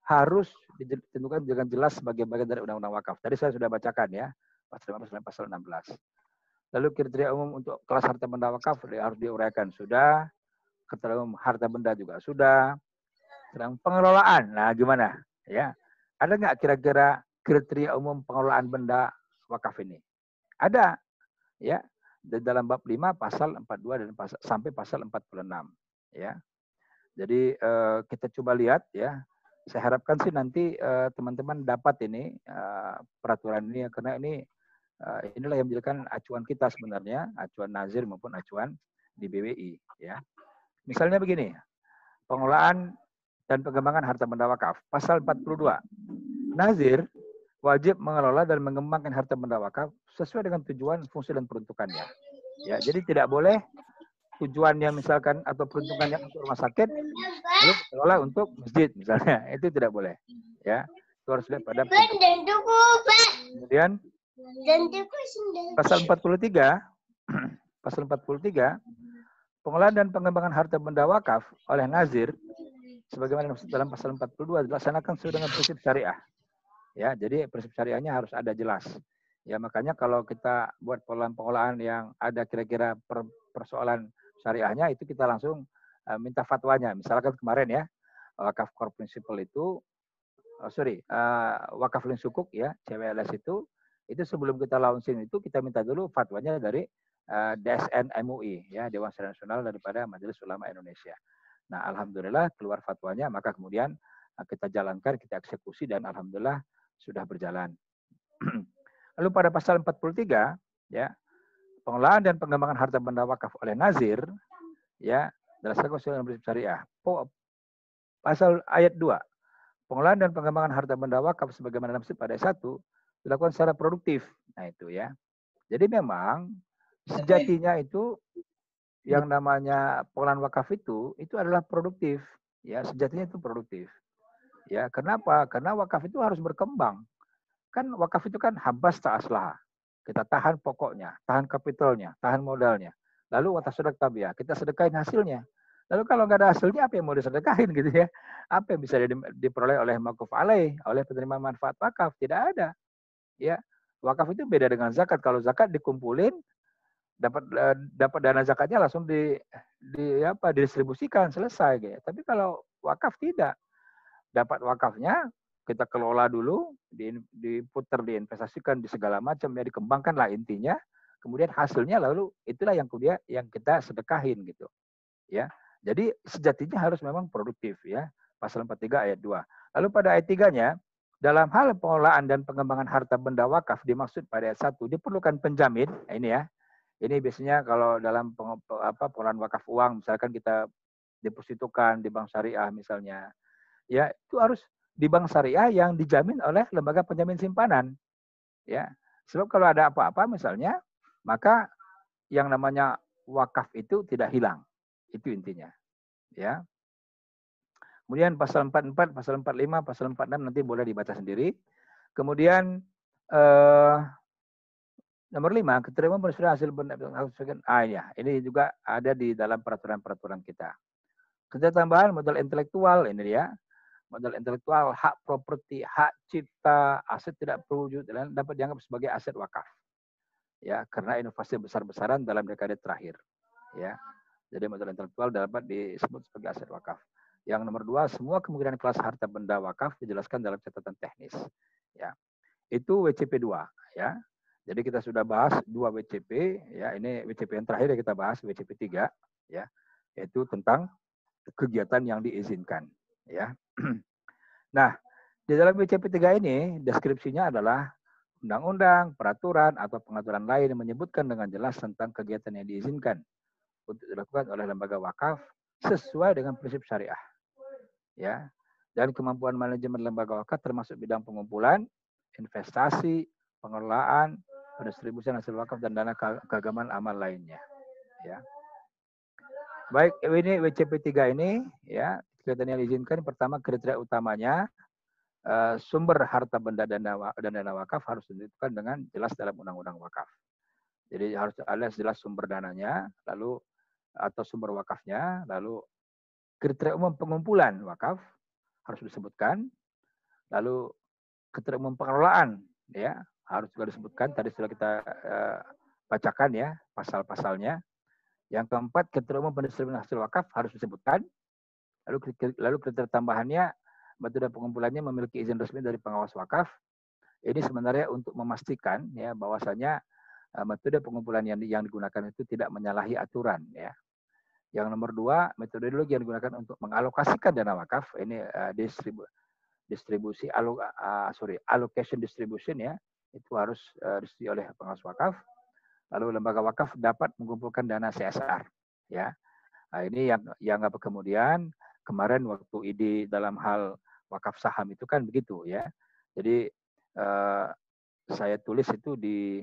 harus ditentukan dengan jelas sebagai bagian dari undang-undang wakaf. Tadi saya sudah bacakan ya, pasal 16. Lalu kriteria umum untuk kelas harta benda wakaf harus diuraikan. Sudah. Kriteria umum harta benda juga sudah. Sedang pengelolaan. Nah, gimana? Ya. Ada nggak kira-kira kriteria umum pengelolaan benda wakaf ini? Ada. Ya. Di dalam bab 5 pasal 42 dan sampai pasal 46. Ya. Jadi kita coba lihat ya. Saya harapkan sih nanti teman-teman dapat ini peraturan ini, karena ini inilah yang menjadikan acuan kita sebenarnya, acuan Nazir maupun acuan di BWI. Ya, misalnya begini, pengelolaan dan pengembangan harta benda wakaf, pasal 42. Nazir wajib mengelola dan mengembangkan harta benda wakaf sesuai dengan tujuan, fungsi dan peruntukannya. Ya, jadi tidak boleh tujuannya misalkan atau peruntukannya untuk rumah sakit, lalu dikelola untuk masjid misalnya, itu tidak boleh. Ya, itu harus lihat pada kemudian pasal 43, pasal 43, pengelolaan dan pengembangan harta benda wakaf oleh Nazir, sebagaimana dalam pasal 42 dilaksanakan sesuai dengan prinsip syariah. Ya, jadi prinsip syariahnya harus ada jelas. Ya, makanya kalau kita buat pengelolaan yang ada kira-kira persoalan syariahnya, itu kita langsung minta fatwanya. Misalkan kemarin ya, wakaf core principle itu, wakaf lin sukuk ya, CWLS itu sebelum kita launching itu kita minta dulu fatwanya dari DSN MUI ya, Dewan Syariah Nasional daripada Majelis Ulama Indonesia. Nah, alhamdulillah keluar fatwanya, maka kemudian kita jalankan, kita eksekusi, dan alhamdulillah sudah berjalan. Lalu pada pasal 43 ya, pengelolaan dan pengembangan harta benda wakaf oleh Nazir ya, berdasarkan usul prinsip syariah. Pasal ayat 2. Pengelolaan dan pengembangan harta benda wakaf sebagaimana dalam pada 1 dilakukan secara produktif. Nah, itu ya. Jadi memang sejatinya itu yang namanya pengelolaan wakaf itu adalah produktif. Ya, sejatinya itu produktif. Ya, kenapa? Karena wakaf itu harus berkembang. Kan wakaf itu kan habas ta'aslah. Kita tahan pokoknya, tahan kapitalnya, tahan modalnya. Lalu watasodak tabiah, kita sedekahin hasilnya. Lalu kalau nggak ada hasilnya, apa yang mau disedekahin gitu ya? Apa yang bisa diperoleh oleh makuf alaih, oleh penerima manfaat wakaf? Tidak ada. Ya, wakaf itu beda dengan zakat. Kalau zakat dikumpulin, dapat dana zakatnya langsung didistribusikan, selesai gitu. Tapi kalau wakaf tidak. Dapat wakafnya kita kelola dulu, diputar, diinvestasikan di segala macam, ya dikembangkan lah intinya. Kemudian hasilnya lalu itulah yang kemudian yang kita sedekahin gitu. Ya. Jadi sejatinya harus memang produktif ya. Pasal 43 ayat 2. Lalu pada ayat 3-nya, dalam hal pengelolaan dan pengembangan harta benda wakaf dimaksud pada ayat 1 diperlukan penjamin. Nah, ini ya. Ini biasanya kalau dalam pengelolaan wakaf uang, misalkan kita depositokan di bank syariah misalnya. Ya, itu harus di bank syariah yang dijamin oleh lembaga penjamin simpanan. Ya. Sebab kalau ada apa-apa misalnya, maka yang namanya wakaf itu tidak hilang. Itu intinya. Ya. Kemudian pasal 44, pasal 45, pasal 46 nanti boleh dibaca sendiri. Kemudian nomor 5, keterima penyesuaian hasil ya, ini juga ada di dalam peraturan-peraturan kita. Kerja tambahan modal intelektual, ini dia. Modal intelektual, hak properti, hak cipta, aset tidak berwujud, dan dapat dianggap sebagai aset wakaf. Ya, karena inovasi besar-besaran dalam dekade terakhir. Ya, jadi modal intelektual dapat disebut sebagai aset wakaf. Yang nomor 2, semua kemungkinan kelas harta benda wakaf dijelaskan dalam catatan teknis. Ya, itu WCP 2. Ya, jadi kita sudah bahas 2 WCP. Ya, ini WCP yang terakhir yang kita bahas, WCP 3. Ya, yaitu tentang kegiatan yang diizinkan. Ya. Nah, di dalam WCP 3 ini deskripsinya adalah undang-undang, peraturan, atau pengaturan lain yang menyebutkan dengan jelas tentang kegiatan yang diizinkan untuk dilakukan oleh lembaga wakaf sesuai dengan prinsip syariah. Ya. Dan kemampuan manajemen lembaga wakaf termasuk bidang pengumpulan, investasi, pengelolaan, pendistribusian hasil wakaf, dan dana keagamaan amal lainnya. Ya. Baik, ini WCP 3 ini ya, kegiatan yang diizinkan, pertama kriteria utamanya sumber harta benda dan dana wakaf harus ditentukan dengan jelas dalam undang-undang wakaf. Jadi harus ada jelas sumber dananya, lalu atau sumber wakafnya, lalu kriteria umum pengumpulan wakaf harus disebutkan, lalu kriteria umum pengelolaan ya harus juga disebutkan. Tadi sudah kita bacakan ya pasal-pasalnya. Yang keempat, kriteria umum pendistribusian hasil wakaf harus disebutkan. Lalu kriteria tambahannya, metode pengumpulannya memiliki izin resmi dari pengawas wakaf. Ini sebenarnya untuk memastikan ya bahwasanya metode pengumpulan yang digunakan itu tidak menyalahi aturan ya. Yang nomor 2, metodologi yang digunakan untuk mengalokasikan dana wakaf ini allocation distribution ya, itu harus disetujui oleh pengawas wakaf. Lalu lembaga wakaf dapat mengumpulkan dana CSR ya. Nah, ini yang kemudian kemarin waktu ide dalam hal wakaf saham itu kan begitu ya. Jadi saya tulis itu di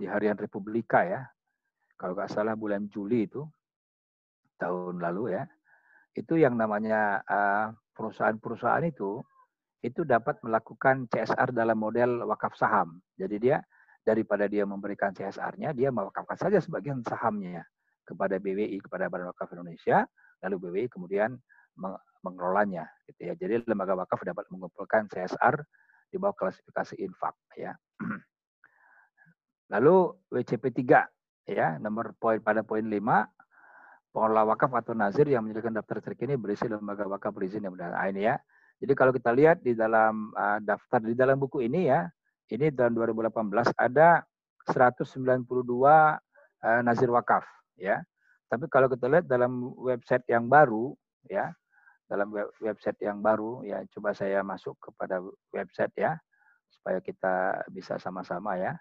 Harian Republika ya. Kalau nggak salah bulan Juli itu tahun lalu ya. Itu yang namanya perusahaan-perusahaan itu dapat melakukan CSR dalam model wakaf saham. Jadi dia daripada dia memberikan CSR-nya, dia mewakafkan saja sebagian sahamnya kepada BWI, kepada Badan Wakaf Indonesia, lalu BWI kemudian mengelolanya. Gitu ya. Jadi lembaga wakaf dapat mengumpulkan CSR di bawah klasifikasi infak. Ya. Lalu WCP 3, ya, pada poin 5, pengelola wakaf atau nazir yang menyediakan daftar terkini berisi lembaga wakaf berizin yang benar. Nah, ini ya. Jadi kalau kita lihat di dalam daftar di dalam buku ini ya, ini tahun 2018 ada 192 nazir wakaf ya. Tapi kalau kita lihat dalam website yang baru ya, website yang baru ya, coba saya masuk kepada website ya supaya kita bisa sama-sama ya.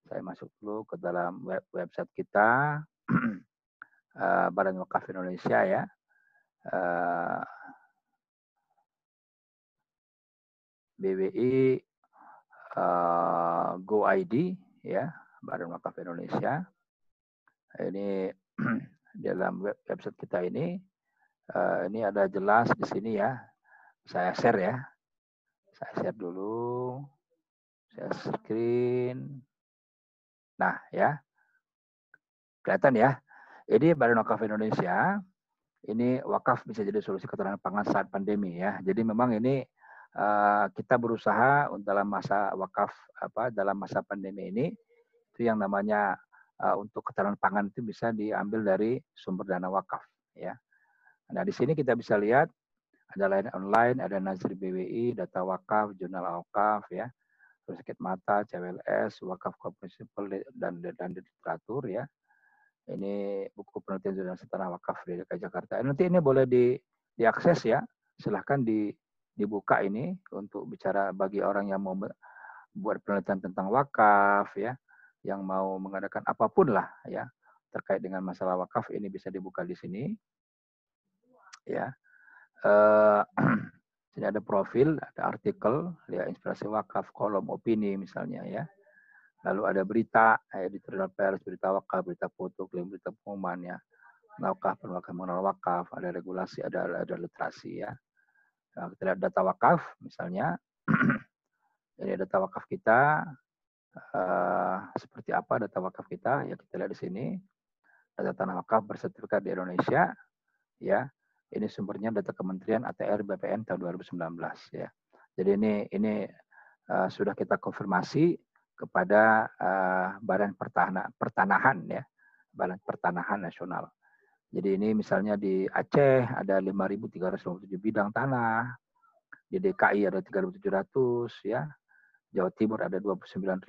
Saya masuk dulu ke dalam website kita Badan Wakaf Indonesia ya. BWI Go ID ya, Badan Wakaf Indonesia. Ini dalam website kita ini ada jelas di sini ya. Saya share ya. Saya share dulu. Saya screen. Nah, ya. Kelihatan ya. Ini Badan Wakaf Indonesia. Ini wakaf bisa jadi solusi ketahanan pangan saat pandemi ya. Jadi memang ini kita berusaha dalam masa wakaf dalam masa pandemi ini itu yang namanya untuk ketahanan pangan itu bisa diambil dari sumber dana wakaf ya. Nah, di sini kita bisa lihat ada layanan online, ada Nazir BWI, data wakaf, jurnal wakaf ya, rumah sakit mata, CWLS, wakaf komprensibel dan literatur ya. Ini buku penelitian zonasi tanah wakaf di DKI Jakarta. Nanti ini boleh diakses ya. Silahkan dibuka ini untuk bicara bagi orang yang mau buat penelitian tentang wakaf ya, yang mau mengadakan apapun lah ya terkait dengan masalah wakaf, ini bisa dibuka di sini ya. Sini ada profil, ada artikel ya, inspirasi wakaf, kolom opini misalnya ya. Lalu ada berita, editorial pers, berita wakaf, berita foto, klaim, berita pengumuman ya. Wakaf, penwakaf mengenal wakaf, ada regulasi, ada literasi ya. Nah, kita lihat data wakaf misalnya. Ini data wakaf kita. Seperti apa data wakaf kita? Ya kita lihat di sini. Data tanah wakaf bersertifikat di Indonesia. Ya, ini sumbernya data Kementerian ATR BPN tahun 2019 ya. Jadi ini sudah kita konfirmasi kepada Badan Pertanahan ya, Badan Pertanahan Nasional. Jadi ini misalnya di Aceh ada 5.357 bidang tanah, di DKI ada 3.700 ya, Jawa Timur ada 29.395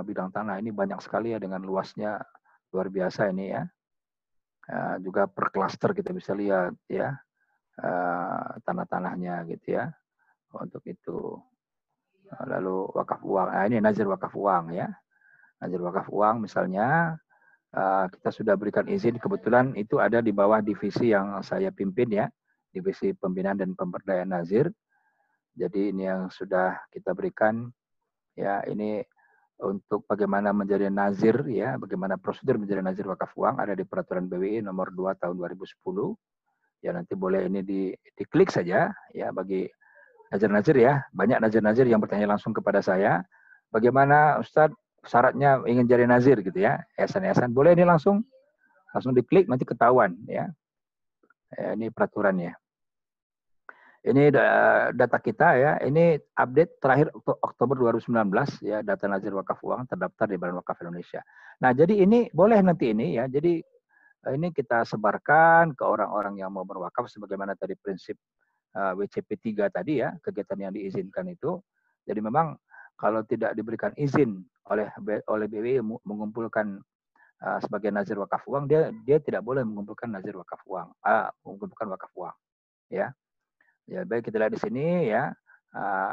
bidang tanah. Ini banyak sekali ya, dengan luasnya luar biasa ini ya. Juga per klaster kita bisa lihat ya tanah-tanahnya gitu ya. Untuk itu. Lalu wakaf uang. Nah, ini nazir wakaf uang ya. Nazir wakaf uang misalnya kita sudah berikan izin, kebetulan itu ada di bawah divisi yang saya pimpin ya, divisi pembinaan dan pemberdayaan nazir. Jadi ini yang sudah kita berikan ya, ini untuk bagaimana menjadi nazir ya, bagaimana prosedur menjadi nazir wakaf uang ada di peraturan BWI nomor 2 tahun 2010. Ya nanti boleh ini diklik saja ya bagi nazir-nazir ya, banyak nazir-nazir yang bertanya langsung kepada saya, bagaimana Ustadz syaratnya ingin jadi nazir gitu ya, yayasan-yayasan. Boleh ini langsung diklik nanti ketahuan ya. Ini peraturannya. Ini data kita ya, ini update terakhir Oktober 2019 ya, data nazir wakaf uang terdaftar di Badan Wakaf Indonesia. Nah, jadi ini boleh nanti ini ya, jadi ini kita sebarkan ke orang-orang yang mau berwakaf sebagaimana tadi prinsip WCP 3 tadi ya, kegiatan yang diizinkan itu. Jadi memang kalau tidak diberikan izin oleh BWI mengumpulkan sebagai nazir wakaf uang, dia tidak boleh mengumpulkan nazir wakaf uang, mengumpulkan wakaf uang ya. Ya, baik kita lihat di sini ya.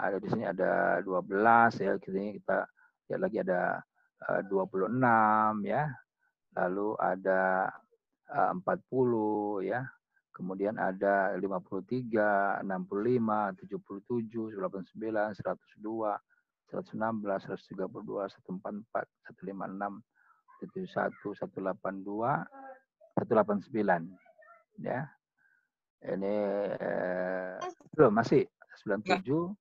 Ada di sini ada 12 ya, kita lihat lagi ada 26 ya. Lalu ada 40 ya. Kemudian ada 53, 65, 77, 89, 102, 116, 132, 144, 156, 71, 182, 189 ya. Ini belum, masih 97,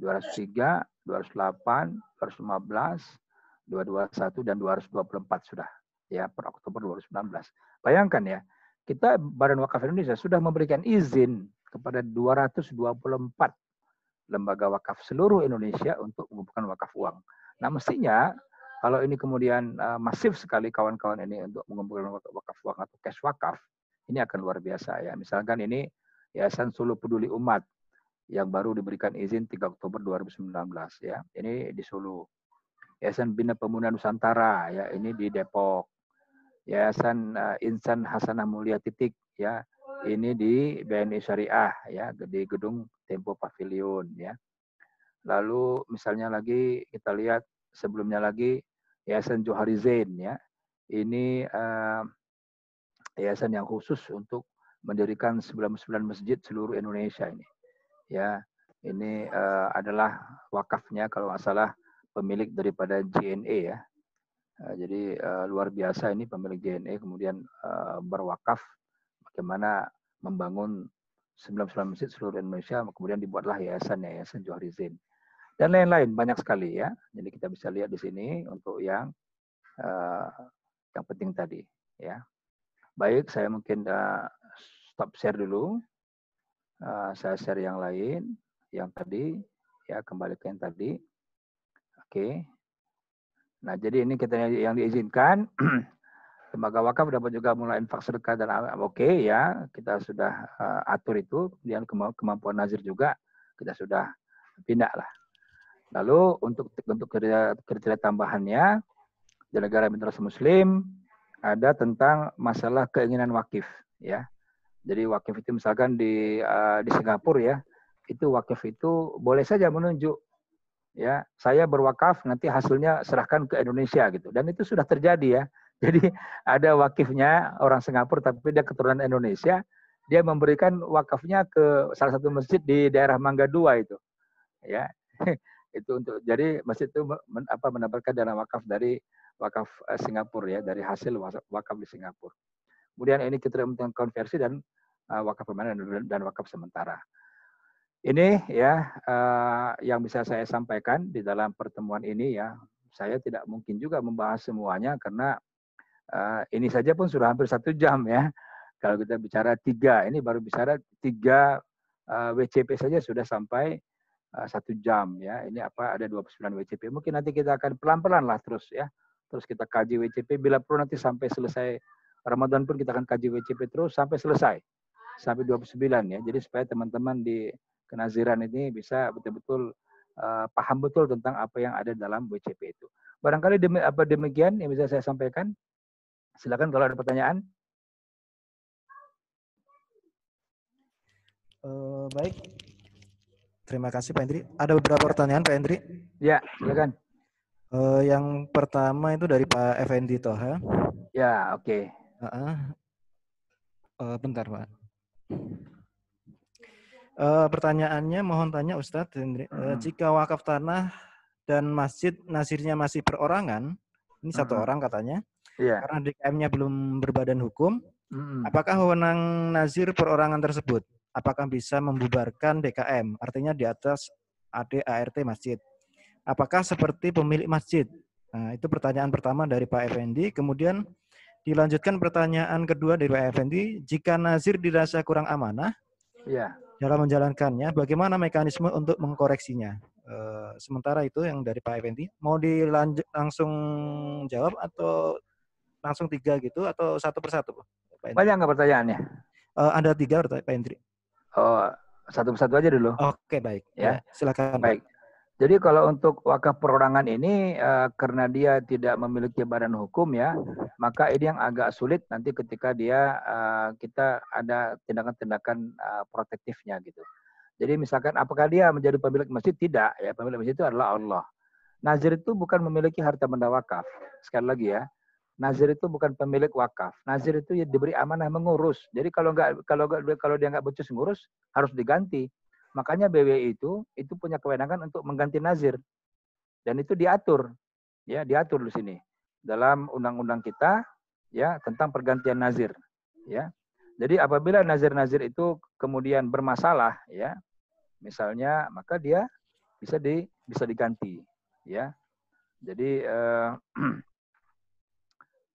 203, 208, 215, 221 dan 224 sudah ya per Oktober 2019. Bayangkan ya, kita Badan Wakaf Indonesia sudah memberikan izin kepada 224 lembaga wakaf seluruh Indonesia untuk mengumpulkan wakaf uang. Nah, mestinya kalau ini kemudian masif sekali kawan-kawan ini untuk mengumpulkan wakaf uang atau cash wakaf, ini akan luar biasa ya. Misalkan ini Yayasan Solo Peduli Umat yang baru diberikan izin 3 Oktober 2019 ya. Ini di Solo. Yayasan Bina Pemuda Nusantara ya, ini di Depok. Yayasan Insan Hasanah Mulia Titik ya, ini di BNI Syariah ya, di gedung Tempo Pavilion ya. Lalu misalnya lagi kita lihat sebelumnya lagi Yayasan Johari Zain ya. Ini yayasan yang khusus untuk mendirikan 99 masjid seluruh Indonesia ini. Ya, ini adalah wakafnya kalau nggak salah pemilik daripada JNE ya. Jadi luar biasa ini pemilik JNE kemudian berwakaf bagaimana membangun 99 masjid seluruh Indonesia, kemudian dibuatlah yayasan Johari Zain dan lain-lain banyak sekali ya. Jadi kita bisa lihat di sini untuk yang penting tadi ya. Baik, saya mungkin stop share dulu. Saya share yang lain, yang tadi ya, kembali ke yang tadi. Oke. Nah, jadi ini kita yang diizinkan. Lembaga wakaf dapat juga mulai infak sedekah dan oke ya, kita sudah atur itu. Kemudian kemampuan nazir juga kita sudah pindah lah. Lalu untuk kriteria tambahannya di negara minoritas Muslim ada tentang masalah keinginan wakif ya. Jadi wakif itu misalkan di Singapura ya, itu wakif itu boleh saja menunjuk ya, saya berwakaf nanti hasilnya serahkan ke Indonesia gitu. Dan itu sudah terjadi ya. Jadi ada wakifnya orang Singapura tapi dia keturunan Indonesia, dia memberikan wakafnya ke salah satu masjid di daerah Mangga 2 itu. Ya. Itu untuk jadi masjid itu mendapatkan dana wakaf dari wakaf Singapura ya, dari hasil wakaf di Singapura. Kemudian ini kita tentang konversi dan wakaf permanen dan wakaf sementara. Ini ya yang bisa saya sampaikan di dalam pertemuan ini ya. Saya tidak mungkin juga membahas semuanya karena ini saja pun sudah hampir 1 jam ya. Kalau kita bicara 3, ini baru bicara 3 WCP saja sudah sampai 1 jam ya. Ini ada 29 WCP. Mungkin nanti kita akan pelan-pelan lah terus ya. Terus kita kaji WCP bila perlu nanti sampai selesai Ramadan pun kita akan kaji WCP terus sampai selesai. Sampai 29 ya. Jadi supaya teman-teman di kenaziran ini bisa betul-betul paham betul tentang apa yang ada dalam WCP itu. Barangkali demikian yang bisa saya sampaikan. Silakan kalau ada pertanyaan. Baik. Terima kasih Pak Hendri. Ada beberapa pertanyaan Pak Hendri. Ya, silakan. Yang pertama itu dari Pak Effendi Toha. Ya, oke. Bentar Pak. Pertanyaannya mohon tanya Ustadz Hendri, jika wakaf tanah dan masjid nazirnya masih perorangan, ini 1 orang katanya, karena DKM-nya belum berbadan hukum, apakah wewenang nazir perorangan tersebut? apakah bisa membubarkan DKM, artinya di atas AD/ART masjid. Apakah seperti pemilik masjid? Nah, itu pertanyaan pertama dari Pak Effendi. Kemudian dilanjutkan pertanyaan kedua dari Pak Effendi, jika nazir dirasa kurang amanah dalam menjalankannya, bagaimana mekanisme untuk mengkoreksinya? Sementara itu yang dari Pak Effendi. Mau langsung jawab atau langsung 3 gitu atau satu persatu? Banyak nggak pertanyaannya? Ada 3 Pak Hendri. Oh, satu persatu aja dulu. Oke, baik. Ya, silakan. Baik. Jadi kalau untuk wakaf perorangan ini karena dia tidak memiliki badan hukum ya, maka ini yang agak sulit nanti ketika dia kita ada tindakan-tindakan protektifnya gitu. Jadi misalkan apakah dia menjadi pemilik masjid? Tidak ya, pemilik masjid itu adalah Allah. Nazir itu bukan memiliki harta benda wakaf. Sekali lagi ya, nazir itu bukan pemilik wakaf. Nazir itu ya diberi amanah mengurus. Jadi kalau dia nggak becus ngurus harus diganti. Makanya BWI itu punya kewenangan untuk mengganti nazir. Dan itu diatur. Ya, diatur di sini. Dalam undang-undang kita ya tentang pergantian nazir, ya. Jadi apabila nazir-nazir itu kemudian bermasalah ya, misalnya maka dia bisa diganti, ya. Jadi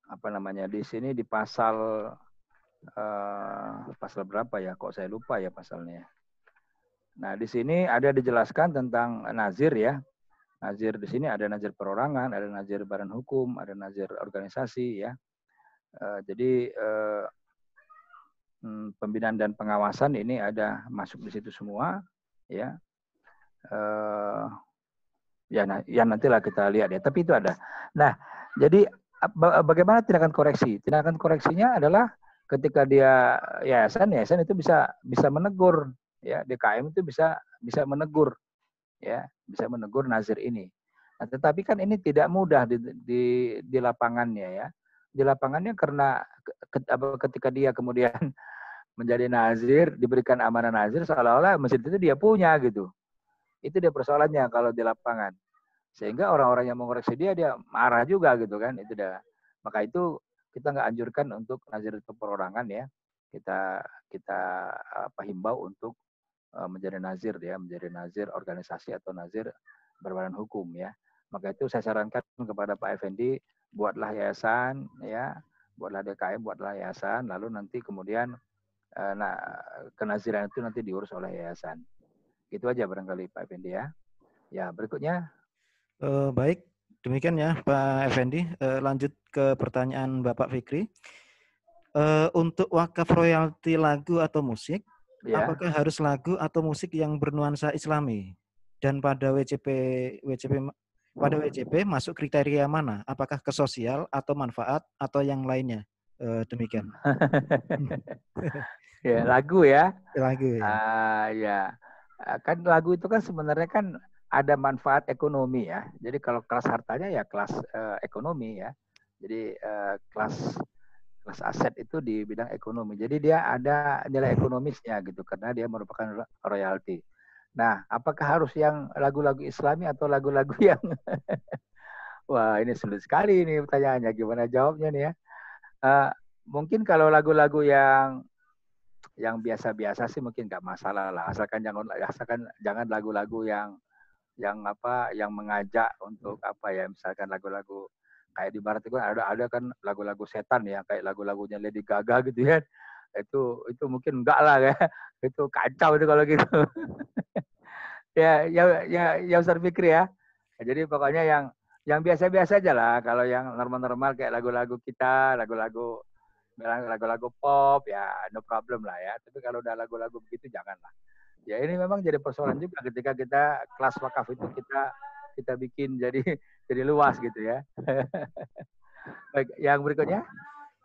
apa namanya di sini di pasal berapa ya? Kok saya lupa ya pasalnya. Nah, di sini ada dijelaskan tentang nazir ya. Nazir di sini ada nazir perorangan, ada nazir badan hukum, ada nazir organisasi ya. Jadi pembinaan dan pengawasan ini ada masuk di situ semua ya. Ya nantilah kita lihat ya. Tapi itu ada. Nah, jadi bagaimana tindakan koreksi? Tindakan koreksinya adalah ketika dia yayasan itu bisa menegur. Ya, DKM itu bisa menegur, ya, bisa menegur nazir ini. Nah, tetapi kan ini tidak mudah di lapangannya ya. Di lapangannya karena ketika dia kemudian menjadi nazir, diberikan amanah nazir, seolah-olah masjid itu dia punya gitu. Itu dia persoalannya kalau di lapangan. Sehingga orang-orang yang mengoreksi dia marah juga gitu kan. Itu dah. Maka itu kita nggak anjurkan untuk nazir itu perorangan ya. Kita himbau untuk menjadi nazir ya, menjadi nazir organisasi atau nazir berbadan hukum ya. Maka itu saya sarankan kepada Pak Effendi, buatlah yayasan ya, buatlah DKM, buatlah yayasan, lalu nanti kemudian kenaziran itu nanti diurus oleh yayasan. Itu aja barangkali Pak Effendi ya. Ya, berikutnya. Baik, demikian ya Pak Effendi. Lanjut ke pertanyaan Bapak Fikri. Untuk wakaf royalti lagu atau musik, ya. Apakah harus lagu atau musik yang bernuansa Islami? Dan pada WJP masuk kriteria mana? Apakah ke sosial atau manfaat atau yang lainnya? Demikian. Ya, lagu ya. Lagu ya. Ya. Kan lagu itu kan sebenarnya kan ada manfaat ekonomi ya. Jadi kalau kelas hartanya ya kelas ekonomi ya. Jadi kelas aset itu di bidang ekonomi. Jadi dia ada nilai ekonomisnya gitu karena dia merupakan royalti. Nah, apakah harus yang lagu-lagu Islami atau lagu-lagu yang wah, ini sulit sekali ini pertanyaannya. Gimana jawabnya nih ya? Mungkin kalau lagu-lagu yang biasa-biasa sih mungkin nggak masalah lah. Asalkan jangan lagu-lagu yang mengajak untuk misalkan lagu-lagu kayak di barat itu ada kan lagu-lagu setan ya, kayak lagu-lagunya Lady Gaga gitu ya. Itu mungkin enggak lah ya. Itu kacau itu kalau gitu. ya Ustaz Fikri ya. Jadi pokoknya yang biasa-biasa aja lah. Kalau yang normal-normal kayak lagu-lagu kita, lagu-lagu pop ya no problem lah ya. Tapi kalau udah lagu-lagu begitu janganlah. Ya ini memang jadi persoalan juga ketika kita kelas wakaf itu kita bikin jadi luas gitu ya. Baik, yang berikutnya.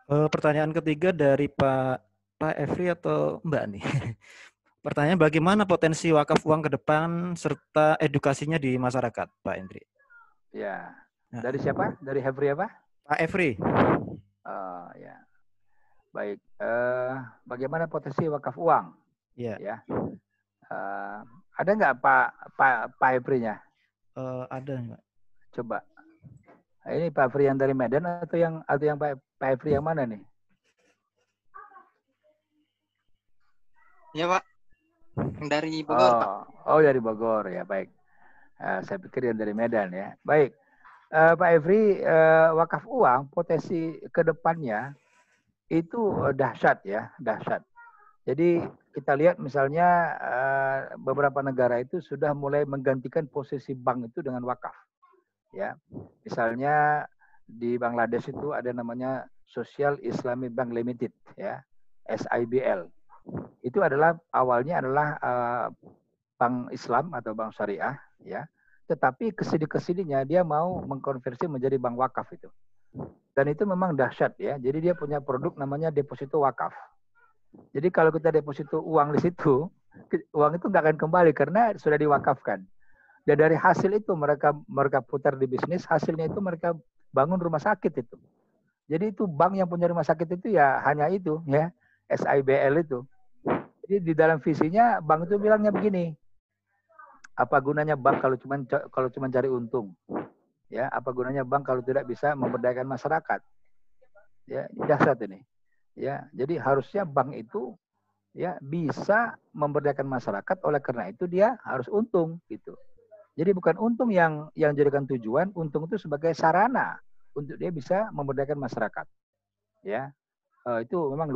Pertanyaan ketiga dari Pak Efri atau Mbak nih. Pertanyaan, bagaimana potensi wakaf uang ke depan serta edukasinya di masyarakat, Pak Hendri? Ya. Dari siapa? Dari Hefri apa? Pak Efri. Ya. Baik. Bagaimana potensi wakaf uang? Ya. Ada nggak Pak Efri-nya? Ada, Pak. Coba. Ini Pak Efri yang dari Medan atau yang Pak Efri yang mana nih? Ya, Pak. Dari Bogor, Pak. Oh dari Bogor ya, baik. Saya pikir yang dari Medan ya. Baik. Pak Evri, wakaf uang potensi ke depannya itu dahsyat ya, dahsyat. Jadi kita lihat misalnya beberapa negara itu sudah mulai menggantikan posisi bank itu dengan wakaf. Ya, misalnya di Bangladesh itu ada namanya Social Islamic Bank Limited, ya, SIBL. Itu adalah awalnya adalah bank Islam atau bank syariah, ya. Tetapi kesini-kesininya dia mau mengkonversi menjadi bank wakaf itu. Dan itu memang dahsyat ya. Jadi dia punya produk namanya deposito wakaf. Jadi kalau kita deposito uang di situ, uang itu nggak akan kembali karena sudah diwakafkan. Dan dari hasil itu mereka putar di bisnis, hasilnya itu mereka bangun rumah sakit itu. Jadi itu bank yang punya rumah sakit itu ya hanya itu ya, SIBL itu. Jadi di dalam visinya bank itu bilangnya begini, apa gunanya bank kalau cuma cari untung? Ya, apa gunanya bank kalau tidak bisa memberdayakan masyarakat? Ya, dahsyat ini. Ya, jadi harusnya bank itu ya bisa memberdayakan masyarakat, oleh karena itu dia harus untung gitu. Jadi bukan untung yang jadikan tujuan, untung itu sebagai sarana untuk dia bisa memberdayakan masyarakat. Ya, itu memang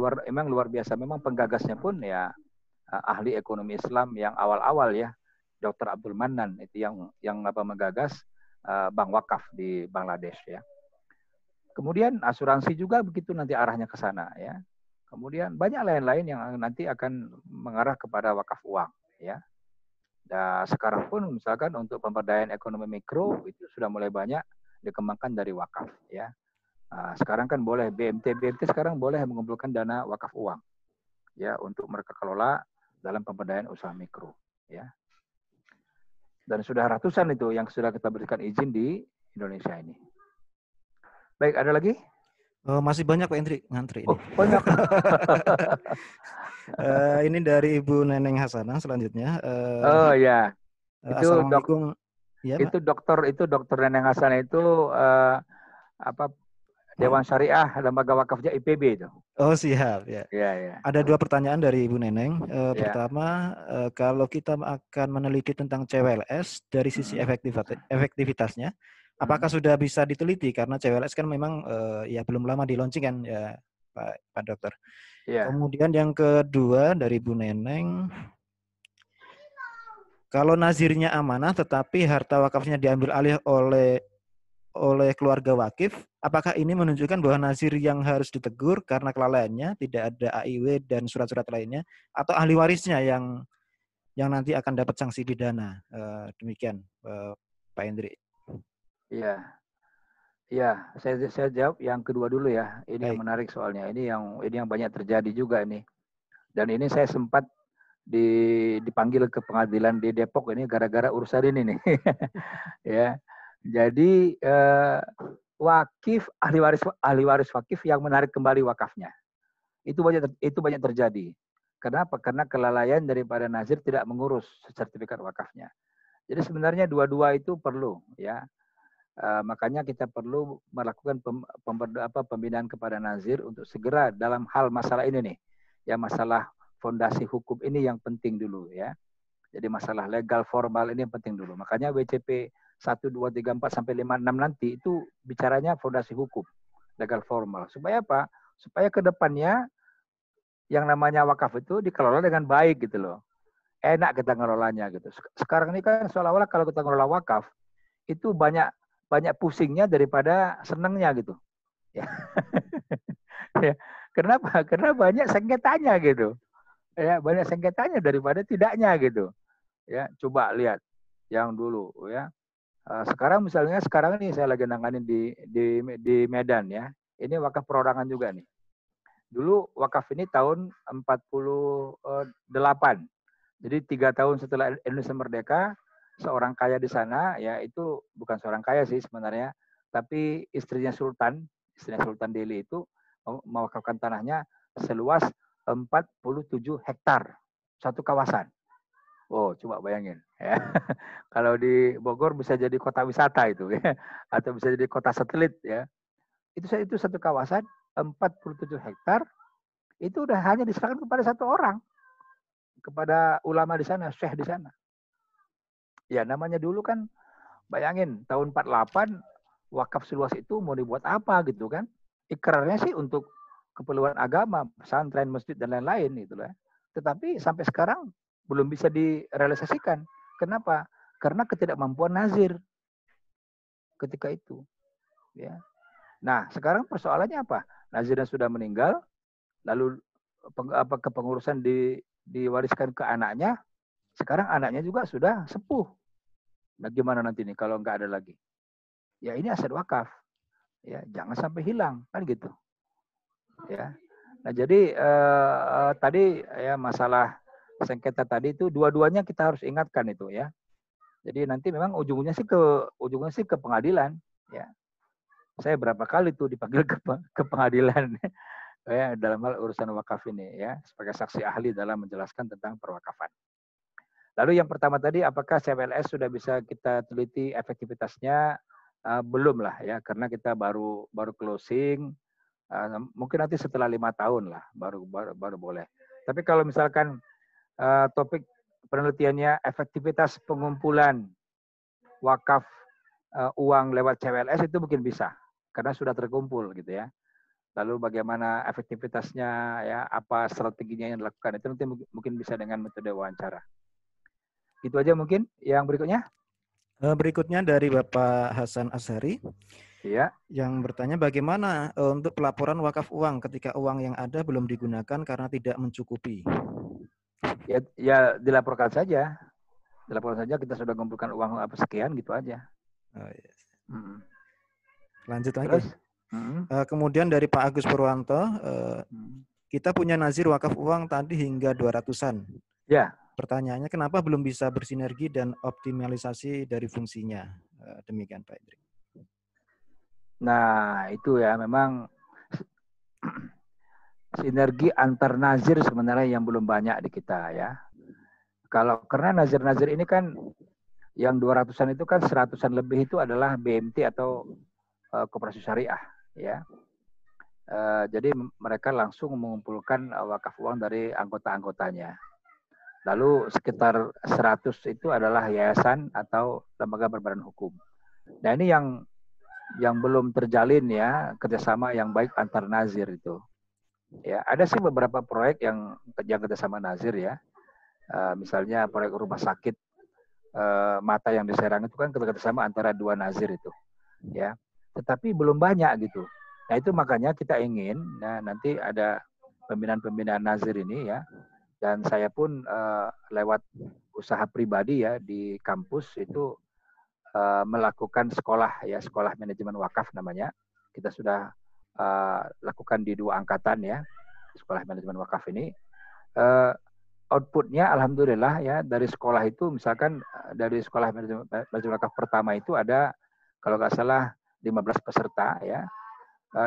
luar biasa. Memang penggagasnya pun ya ahli ekonomi Islam yang awal-awal ya, Dr. Abdul Manan itu yang menggagas bank wakaf di Bangladesh ya. Kemudian asuransi juga begitu nanti arahnya ke sana ya. Kemudian banyak lain-lain yang nanti akan mengarah kepada wakaf uang ya. Dan sekarang pun misalkan untuk pemberdayaan ekonomi mikro itu sudah mulai banyak dikembangkan dari wakaf ya. Sekarang kan boleh BMT sekarang boleh mengumpulkan dana wakaf uang ya untuk mereka kelola dalam pemberdayaan usaha mikro ya. Dan sudah ratusan itu yang sudah kita berikan izin di Indonesia ini. Baik, ada lagi? Masih banyak Pak Hendri ngantri. Oh, banyak. Ini dari Ibu Neneng Hasanah selanjutnya. Oh ya, Assalamualaikum. Itu dokter Neneng Hasanah itu Dewan Syariah Lembaga Wakafnya IPB itu. Oh siap ya. Ya. Ada 2 pertanyaan dari Ibu Neneng. Pertama, kalau kita akan meneliti tentang CWLS dari sisi efektivitasnya, apakah sudah bisa diteliti? Karena CWLS kan memang ya belum lama di launching kan ya Pak Dokter. Ya. Kemudian yang kedua dari Bu Neneng, kalau nazirnya amanah tetapi harta wakafnya diambil alih oleh keluarga wakif, apakah ini menunjukkan bahwa nazir yang harus ditegur karena kelalaiannya, tidak ada AIW dan surat-surat lainnya, atau ahli warisnya yang nanti akan dapat sanksi pidana? Demikian Pak Hendri. Iya, saya jawab yang kedua dulu ya. Ini yang menarik soalnya. Ini yang banyak terjadi juga ini. Dan ini saya sempat dipanggil ke pengadilan di Depok ini gara-gara urusan ini nih. Ya. Jadi wakif ahli waris wakif yang menarik kembali wakafnya. Itu banyak terjadi. Kenapa? Karena kelalaian daripada nazir tidak mengurus sertifikat wakafnya. Jadi sebenarnya dua-dua itu perlu ya. Makanya kita perlu melakukan pembinaan kepada nazir untuk segera dalam hal masalah ini nih. Ya masalah fondasi hukum ini yang penting dulu ya. Jadi masalah legal formal ini yang penting dulu. Makanya WCP 1, 2, 3, 4 sampai 5, 6 nanti itu bicaranya fondasi hukum, legal formal. Supaya apa? Supaya ke depannya yang namanya wakaf itu dikelola dengan baik gitu loh. Enak kita ngelolanya gitu. Sekarang ini kan seolah-olah kalau kita ngelola wakaf itu banyak pusingnya daripada senangnya gitu. Ya. Ya. Kenapa? Karena banyak sengketanya gitu. Ya, banyak sengketanya daripada tidaknya gitu. Ya, coba lihat yang dulu ya. Sekarang ini saya lagi nanganin di Medan ya. Ini wakaf perorangan juga nih. Dulu wakaf ini tahun 48. Jadi 3 tahun setelah Indonesia merdeka, seorang kaya di sana, ya itu bukan seorang kaya sih sebenarnya, tapi istrinya Sultan Delhi itu mewakafkan tanahnya seluas 47 hektar, satu kawasan. Oh, coba bayangin ya. Kalau di Bogor bisa jadi kota wisata itu ya, atau bisa jadi kota satelit ya. Itu satu kawasan 47 hektar itu udah hanya diserahkan kepada satu orang. kepada ulama di sana, syekh di sana. Ya namanya dulu kan, bayangin tahun 48 wakaf seluas itu mau dibuat apa gitu kan? Ikrarnya sih untuk keperluan agama, pesantren, masjid dan lain-lain gitu lah. Tetapi sampai sekarang belum bisa direalisasikan. Kenapa? Karena ketidakmampuan nazir ketika itu. Ya. Nah, sekarang persoalannya apa? Nazirnya sudah meninggal, lalu kepengurusan diwariskan ke anaknya. Sekarang anaknya juga sudah sepuh. Nah, gimana nanti nih kalau nggak ada lagi? Ya ini aset wakaf. Ya, jangan sampai hilang kan gitu. Ya. Nah, jadi tadi ya masalah sengketa tadi itu dua-duanya kita harus ingatkan itu ya. Jadi nanti memang ujungnya sih ke pengadilan ya. Saya berapa kali tuh dipanggil ke pengadilan ya dalam hal urusan wakaf ini ya sebagai saksi ahli dalam menjelaskan tentang perwakafan. Lalu yang pertama tadi, apakah CPLS sudah bisa kita teliti efektivitasnya? Belum lah ya, karena kita baru closing. Mungkin nanti setelah 5 tahun lah baru boleh. Tapi kalau misalkan topik penelitiannya efektivitas pengumpulan wakaf uang lewat CPLS itu mungkin bisa, karena sudah terkumpul gitu ya. Lalu bagaimana efektivitasnya ya, apa strateginya yang dilakukan itu nanti mungkin bisa dengan metode wawancara. Itu aja mungkin. Yang berikutnya? Berikutnya dari Bapak Hasan Azhari. Iya. Yang bertanya bagaimana untuk pelaporan wakaf uang ketika uang yang ada belum digunakan karena tidak mencukupi. Ya dilaporkan saja. Dilaporkan saja kita sudah mengumpulkan uang apa sekian gitu aja. Oh, yes. Lanjut lagi. Terus? Kemudian dari Pak Agus Purwanto, kita punya nazir wakaf uang tadi hingga 200-an. Ya. Pertanyaannya kenapa belum bisa bersinergi dan optimalisasi dari fungsinya? Demikian Pak Idri. Nah itu ya memang sinergi antar nazir sebenarnya yang belum banyak di kita ya. Karena nazir-nazir ini kan yang 200-an itu kan 100-an lebih itu adalah BMT atau koperasi syariah ya. Jadi mereka langsung mengumpulkan wakaf uang dari anggota-anggotanya. Lalu sekitar 100 itu adalah yayasan atau lembaga berbadan hukum. Nah ini yang belum terjalin ya kerjasama yang baik antar nazir itu. Ya ada sih beberapa proyek yang kerjasama nazir ya. Misalnya proyek rumah sakit mata yang di Serang itu kan kerjasama antara dua nazir itu. Ya, tetapi belum banyak gitu. Nah itu makanya kita ingin nanti ada pembinaan nazir ini ya. Dan saya pun lewat usaha pribadi ya di kampus itu melakukan sekolah manajemen wakaf namanya. Kita sudah lakukan di 2 angkatan ya sekolah manajemen wakaf ini. Outputnya alhamdulillah ya dari sekolah itu misalkan dari sekolah manajemen wakaf pertama itu ada kalau nggak salah 15 peserta ya.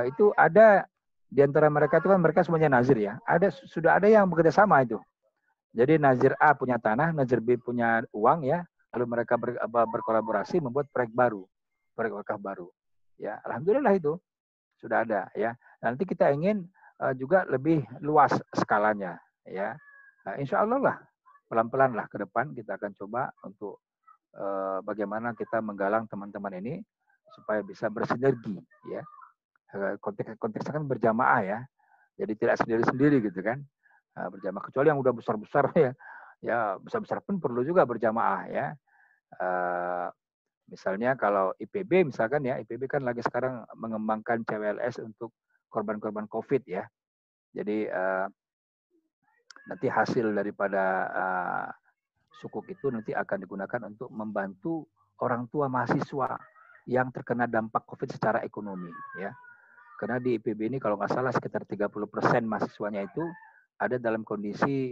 Itu ada di antara mereka itu kan mereka semuanya nazir ya. Sudah ada yang bekerja sama itu. Jadi nazir A punya tanah, nazir B punya uang ya. Lalu mereka berkolaborasi membuat proyek baru, proyek wakaf baru. Ya, alhamdulillah itu sudah ada ya. Nanti kita ingin juga lebih luas skalanya ya. Nah, insya Allah lah pelan-pelan lah ke depan kita akan coba untuk bagaimana kita menggalang teman-teman ini supaya bisa bersinergi ya. Konteksnya kan berjamaah ya. Jadi tidak sendiri-sendiri gitu kan. Berjamaah kecuali yang udah besar-besar ya besar-besar pun perlu juga berjamaah ya. Misalnya kalau IPB misalkan ya, IPB kan lagi sekarang mengembangkan CWLS untuk korban-korban COVID ya. Jadi nanti hasil daripada sukuk itu nanti akan digunakan untuk membantu orang tua mahasiswa yang terkena dampak COVID secara ekonomi ya. Karena di IPB ini kalau nggak salah sekitar 30% mahasiswanya itu ada dalam kondisi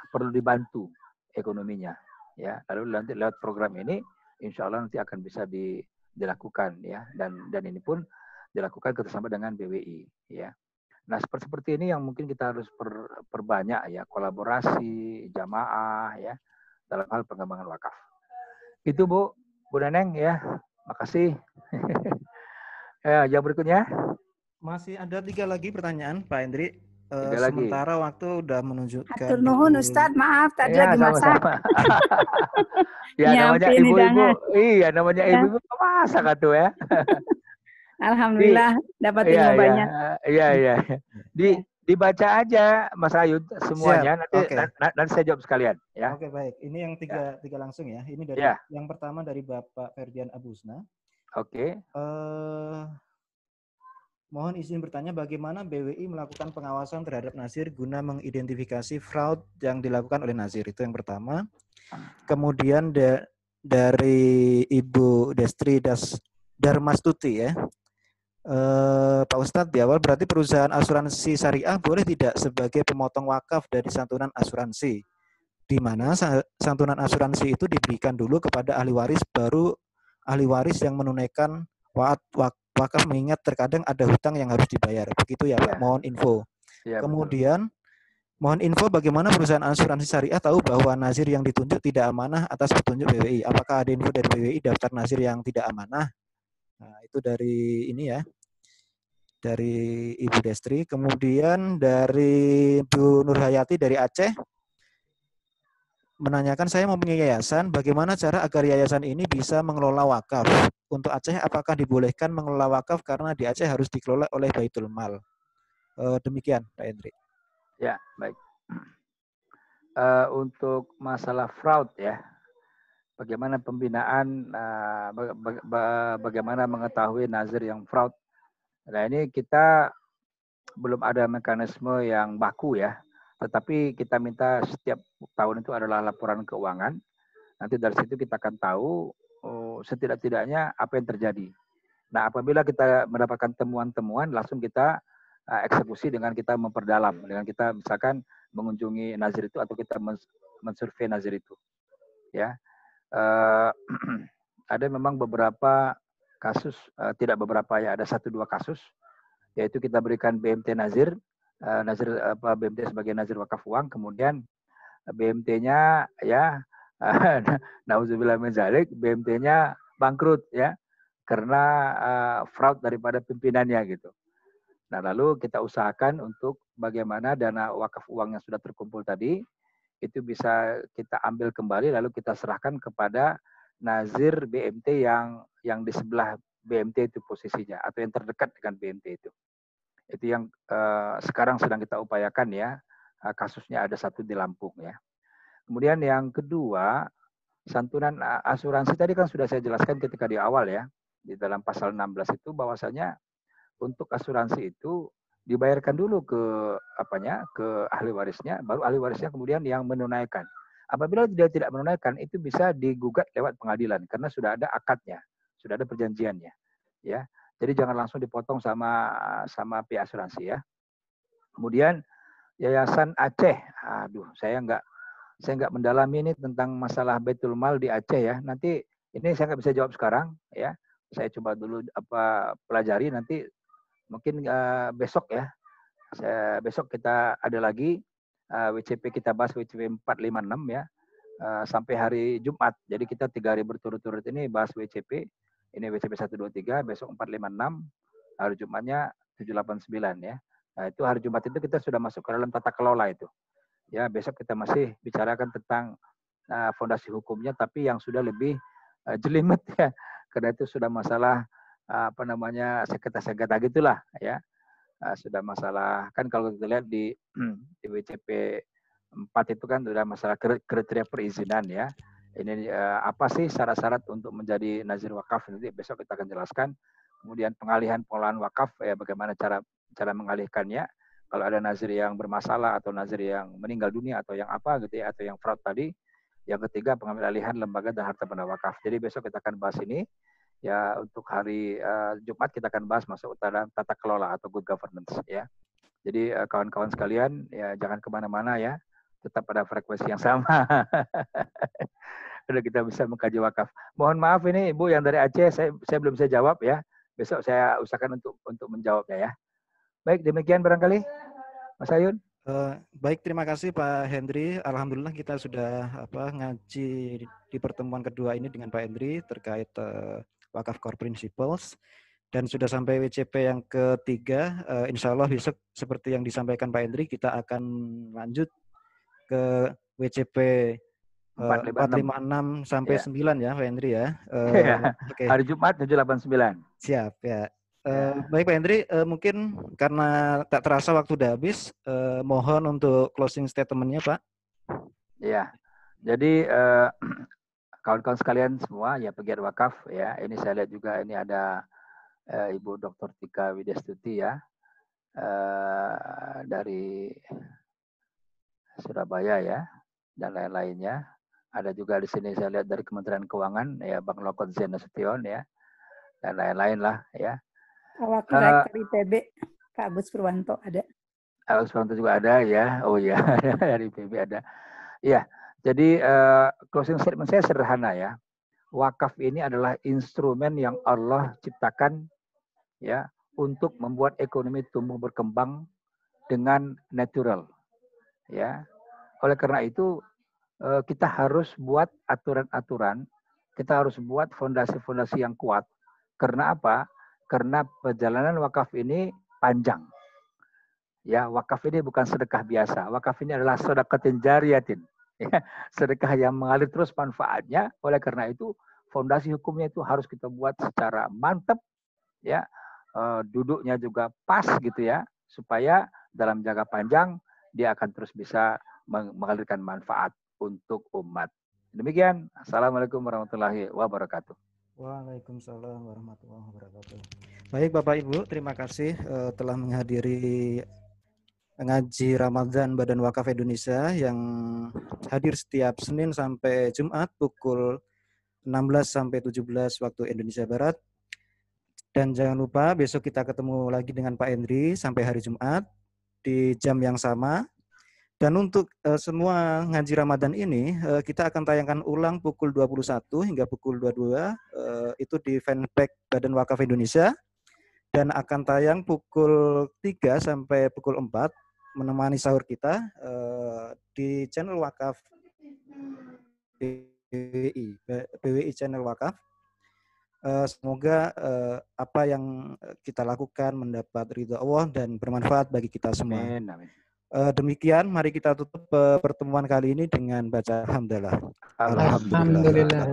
perlu dibantu ekonominya ya. Lalu nanti lewat program ini insya Allah nanti akan bisa dilakukan ya, dan ini pun dilakukan kerjasama dengan BWI ya. Nah seperti ini yang mungkin kita harus perbanyak ya, kolaborasi jamaah ya dalam hal pengembangan wakaf. Itu Bu Neneng ya, makasih. Yang berikutnya. Masih ada 3 lagi pertanyaan Pak Hendri. lagi. Sementara waktu udah menunjukkan. Hatur nuhun Ustadz, maaf tadi Ya, lagi masak. sama-sama. Ya namanya Nyiapin ibu-ibu, hidangan. iya namanya Ya. ibu-ibu masak atuh ya. Alhamdulillah dapat Iya, ilmu iya, banyak. iya, iya. Ya. Dibaca aja Mas Ayud semuanya, nanti Oke. nanti saya jawab sekalian ya. Oke, baik. Ini yang tiga langsung ya. Ini dari Ya. yang pertama dari Bapak Ferdian Abusna. Oke. Mohon izin bertanya bagaimana BWI melakukan pengawasan terhadap Nazir guna mengidentifikasi fraud yang dilakukan oleh Nazir, itu yang pertama. Kemudian dari Ibu Destri Darmastuti ya. Pak Ustadz, di awal berarti perusahaan asuransi syariah boleh tidak sebagai pemotong wakaf dari santunan asuransi, di mana santunan asuransi itu diberikan dulu kepada ahli waris, baru ahli waris yang menunaikan wakaf, mengingat terkadang ada hutang yang harus dibayar. Begitu ya Pak, mohon info. Ya, kemudian mohon info bagaimana perusahaan asuransi syariah tahu bahwa nazir yang ditunjuk tidak amanah atas petunjuk BWI. Apakah ada info dari BWI daftar nazir yang tidak amanah? Nah, itu dari ini ya, dari Ibu Destri. Kemudian dari Bu Nurhayati dari Aceh menanyakan, saya mempunyai yayasan, bagaimana cara agar yayasan ini bisa mengelola wakaf? Untuk Aceh, apakah dibolehkan mengelola wakaf karena di Aceh harus dikelola oleh Baitul Mal? Demikian Pak Hendri. Ya, baik. Untuk masalah fraud ya, bagaimana pembinaan, bagaimana mengetahui nazir yang fraud. Nah ini kita belum ada mekanisme yang baku ya, tetapi kita minta setiap tahun itu adalah laporan keuangan. Nanti dari situ kita akan tahu setidak-tidaknya apa yang terjadi. Nah apabila kita mendapatkan temuan-temuan, langsung kita eksekusi dengan kita memperdalam, dengan kita misalkan mengunjungi nazir itu atau kita mensurvei nazir itu. Ya, ada memang beberapa kasus, tidak beberapa ya, ada 1-2 kasus, yaitu kita berikan BMT nazir, BMT sebagai nazir wakaf uang, kemudian BMT-nya ya, nauzubillah min dzalik, BMT-nya bangkrut ya, karena fraud daripada pimpinannya gitu. Nah lalu kita usahakan untuk bagaimana dana wakaf uang yang sudah terkumpul tadi, itu bisa kita ambil kembali lalu kita serahkan kepada nazir BMT yang di sebelah BMT itu posisinya atau yang terdekat dengan BMT itu. Itu yang sekarang sedang kita upayakan ya. Kasusnya ada 1 di Lampung ya. Kemudian yang kedua, santunan asuransi tadi kan sudah saya jelaskan ketika di awal ya. Di dalam pasal 16 itu bahwasanya untuk asuransi itu dibayarkan dulu ke ahli warisnya, baru ahli warisnya kemudian yang menunaikan. Apabila dia tidak menunaikan, itu bisa digugat lewat pengadilan karena sudah ada akadnya, sudah ada perjanjiannya, ya. Jadi jangan langsung dipotong sama pihak asuransi ya. Kemudian Yayasan Aceh, saya nggak mendalami ini tentang masalah Baitul Mal di Aceh ya. Nanti ini saya nggak bisa jawab sekarang ya. Saya coba dulu pelajari nanti. Mungkin besok ya, besok kita ada lagi WCP, kita bahas WCP 456 ya, sampai hari Jumat. Jadi kita 3 hari berturut-turut ini bahas WCP. Ini WCP 123, besok 456, hari Jumatnya 789 ya. Nah itu hari Jumat itu kita sudah masuk ke dalam tata kelola itu. Ya besok kita masih bicarakan tentang fondasi hukumnya, tapi yang sudah lebih jelimet ya, karena itu sudah masalah sengketa-sengketa gitulah ya, sudah masalah kan kalau kita lihat di WCP 4 itu kan sudah masalah kriteria perizinan ya. Ini apa sih syarat-syarat untuk menjadi nazir wakaf, nanti besok kita akan jelaskan. Kemudian pengalihan pengelolaan wakaf ya, bagaimana cara mengalihkannya. Kalau ada nazir yang bermasalah atau nazir yang meninggal dunia atau yang apa gitu ya, atau yang fraud tadi. Yang ketiga pengambil alihan lembaga dan harta benda wakaf. Jadi besok kita akan bahas ini. Ya untuk hari Jumat kita akan bahas masuk dalam tata kelola atau good governance ya. Jadi kawan-kawan sekalian ya jangan kemana-mana ya, tetap pada frekuensi yang sama. Udah kita bisa mengkaji wakaf. Mohon maaf ini Ibu yang dari Aceh saya belum bisa jawab ya. Besok saya usahakan untuk menjawabnya ya. Baik demikian barangkali Mas Ayun. Baik, terima kasih Pak Hendri. Alhamdulillah kita sudah ngaji di pertemuan kedua ini dengan Pak Hendri terkait wakaf core principles. dan sudah sampai WCP yang ketiga. Insya Allah besok seperti yang disampaikan Pak Hendri, kita akan lanjut ke WCP 456 sampai 9 ya Pak Hendri ya. Okay. Hari Jumat 789. Siap ya. Baik Pak Hendri, mungkin karena tak terasa waktu udah habis, mohon untuk closing statement-nya Pak. Ya, jadi kawan-kawan sekalian semua ya pegiat wakaf ya, ini saya lihat juga ini ada Ibu Dr. Tika Widyastuti ya, dari Surabaya ya, dan lain-lainnya. Ada juga di sini saya lihat dari Kementerian Keuangan ya, Bang Lokon Zain Nasution ya, dan lain-lain lah ya. Wakil Rektor IPB, Pak Agus Purwanto ada. Agus Purwanto juga ada ya, oh ya dari IPB ada. Ya, jadi closing statement saya sederhana ya. Wakaf ini adalah instrumen yang Allah ciptakan ya untuk membuat ekonomi tumbuh berkembang dengan natural ya. Oleh karena itu kita harus buat aturan-aturan, kita harus buat fondasi-fondasi yang kuat. Karena apa? Karena perjalanan wakaf ini panjang. Ya, wakaf ini bukan sedekah biasa. Wakaf ini adalah sedekatin jariyatin. Ya, sedekah yang mengalir terus manfaatnya. Oleh karena itu, fondasi hukumnya itu harus kita buat secara mantap. Ya, duduknya juga pas gitu ya, supaya dalam jangka panjang dia akan terus bisa mengalirkan manfaat untuk umat. Demikian. Assalamualaikum warahmatullahi wabarakatuh. Waalaikumsalam warahmatullahi wabarakatuh. Baik Bapak Ibu, terima kasih telah menghadiri ngaji Ramadan Badan Wakaf Indonesia yang hadir setiap Senin sampai Jumat pukul 16 sampai 17 waktu Indonesia Barat. Dan jangan lupa besok kita ketemu lagi dengan Pak Hendri sampai hari Jumat di jam yang sama. Dan untuk semua ngaji Ramadan ini, kita akan tayangkan ulang pukul 21 hingga pukul 22, itu di fanpage Badan Wakaf Indonesia. Dan akan tayang pukul 3 sampai pukul 4, menemani sahur kita di channel Wakaf BWI channel Wakaf. Semoga apa yang kita lakukan mendapat ridha Allah dan bermanfaat bagi kita semua. Amin, amin. Demikian, mari kita tutup pertemuan kali ini dengan baca hamdalah. Alhamdulillah.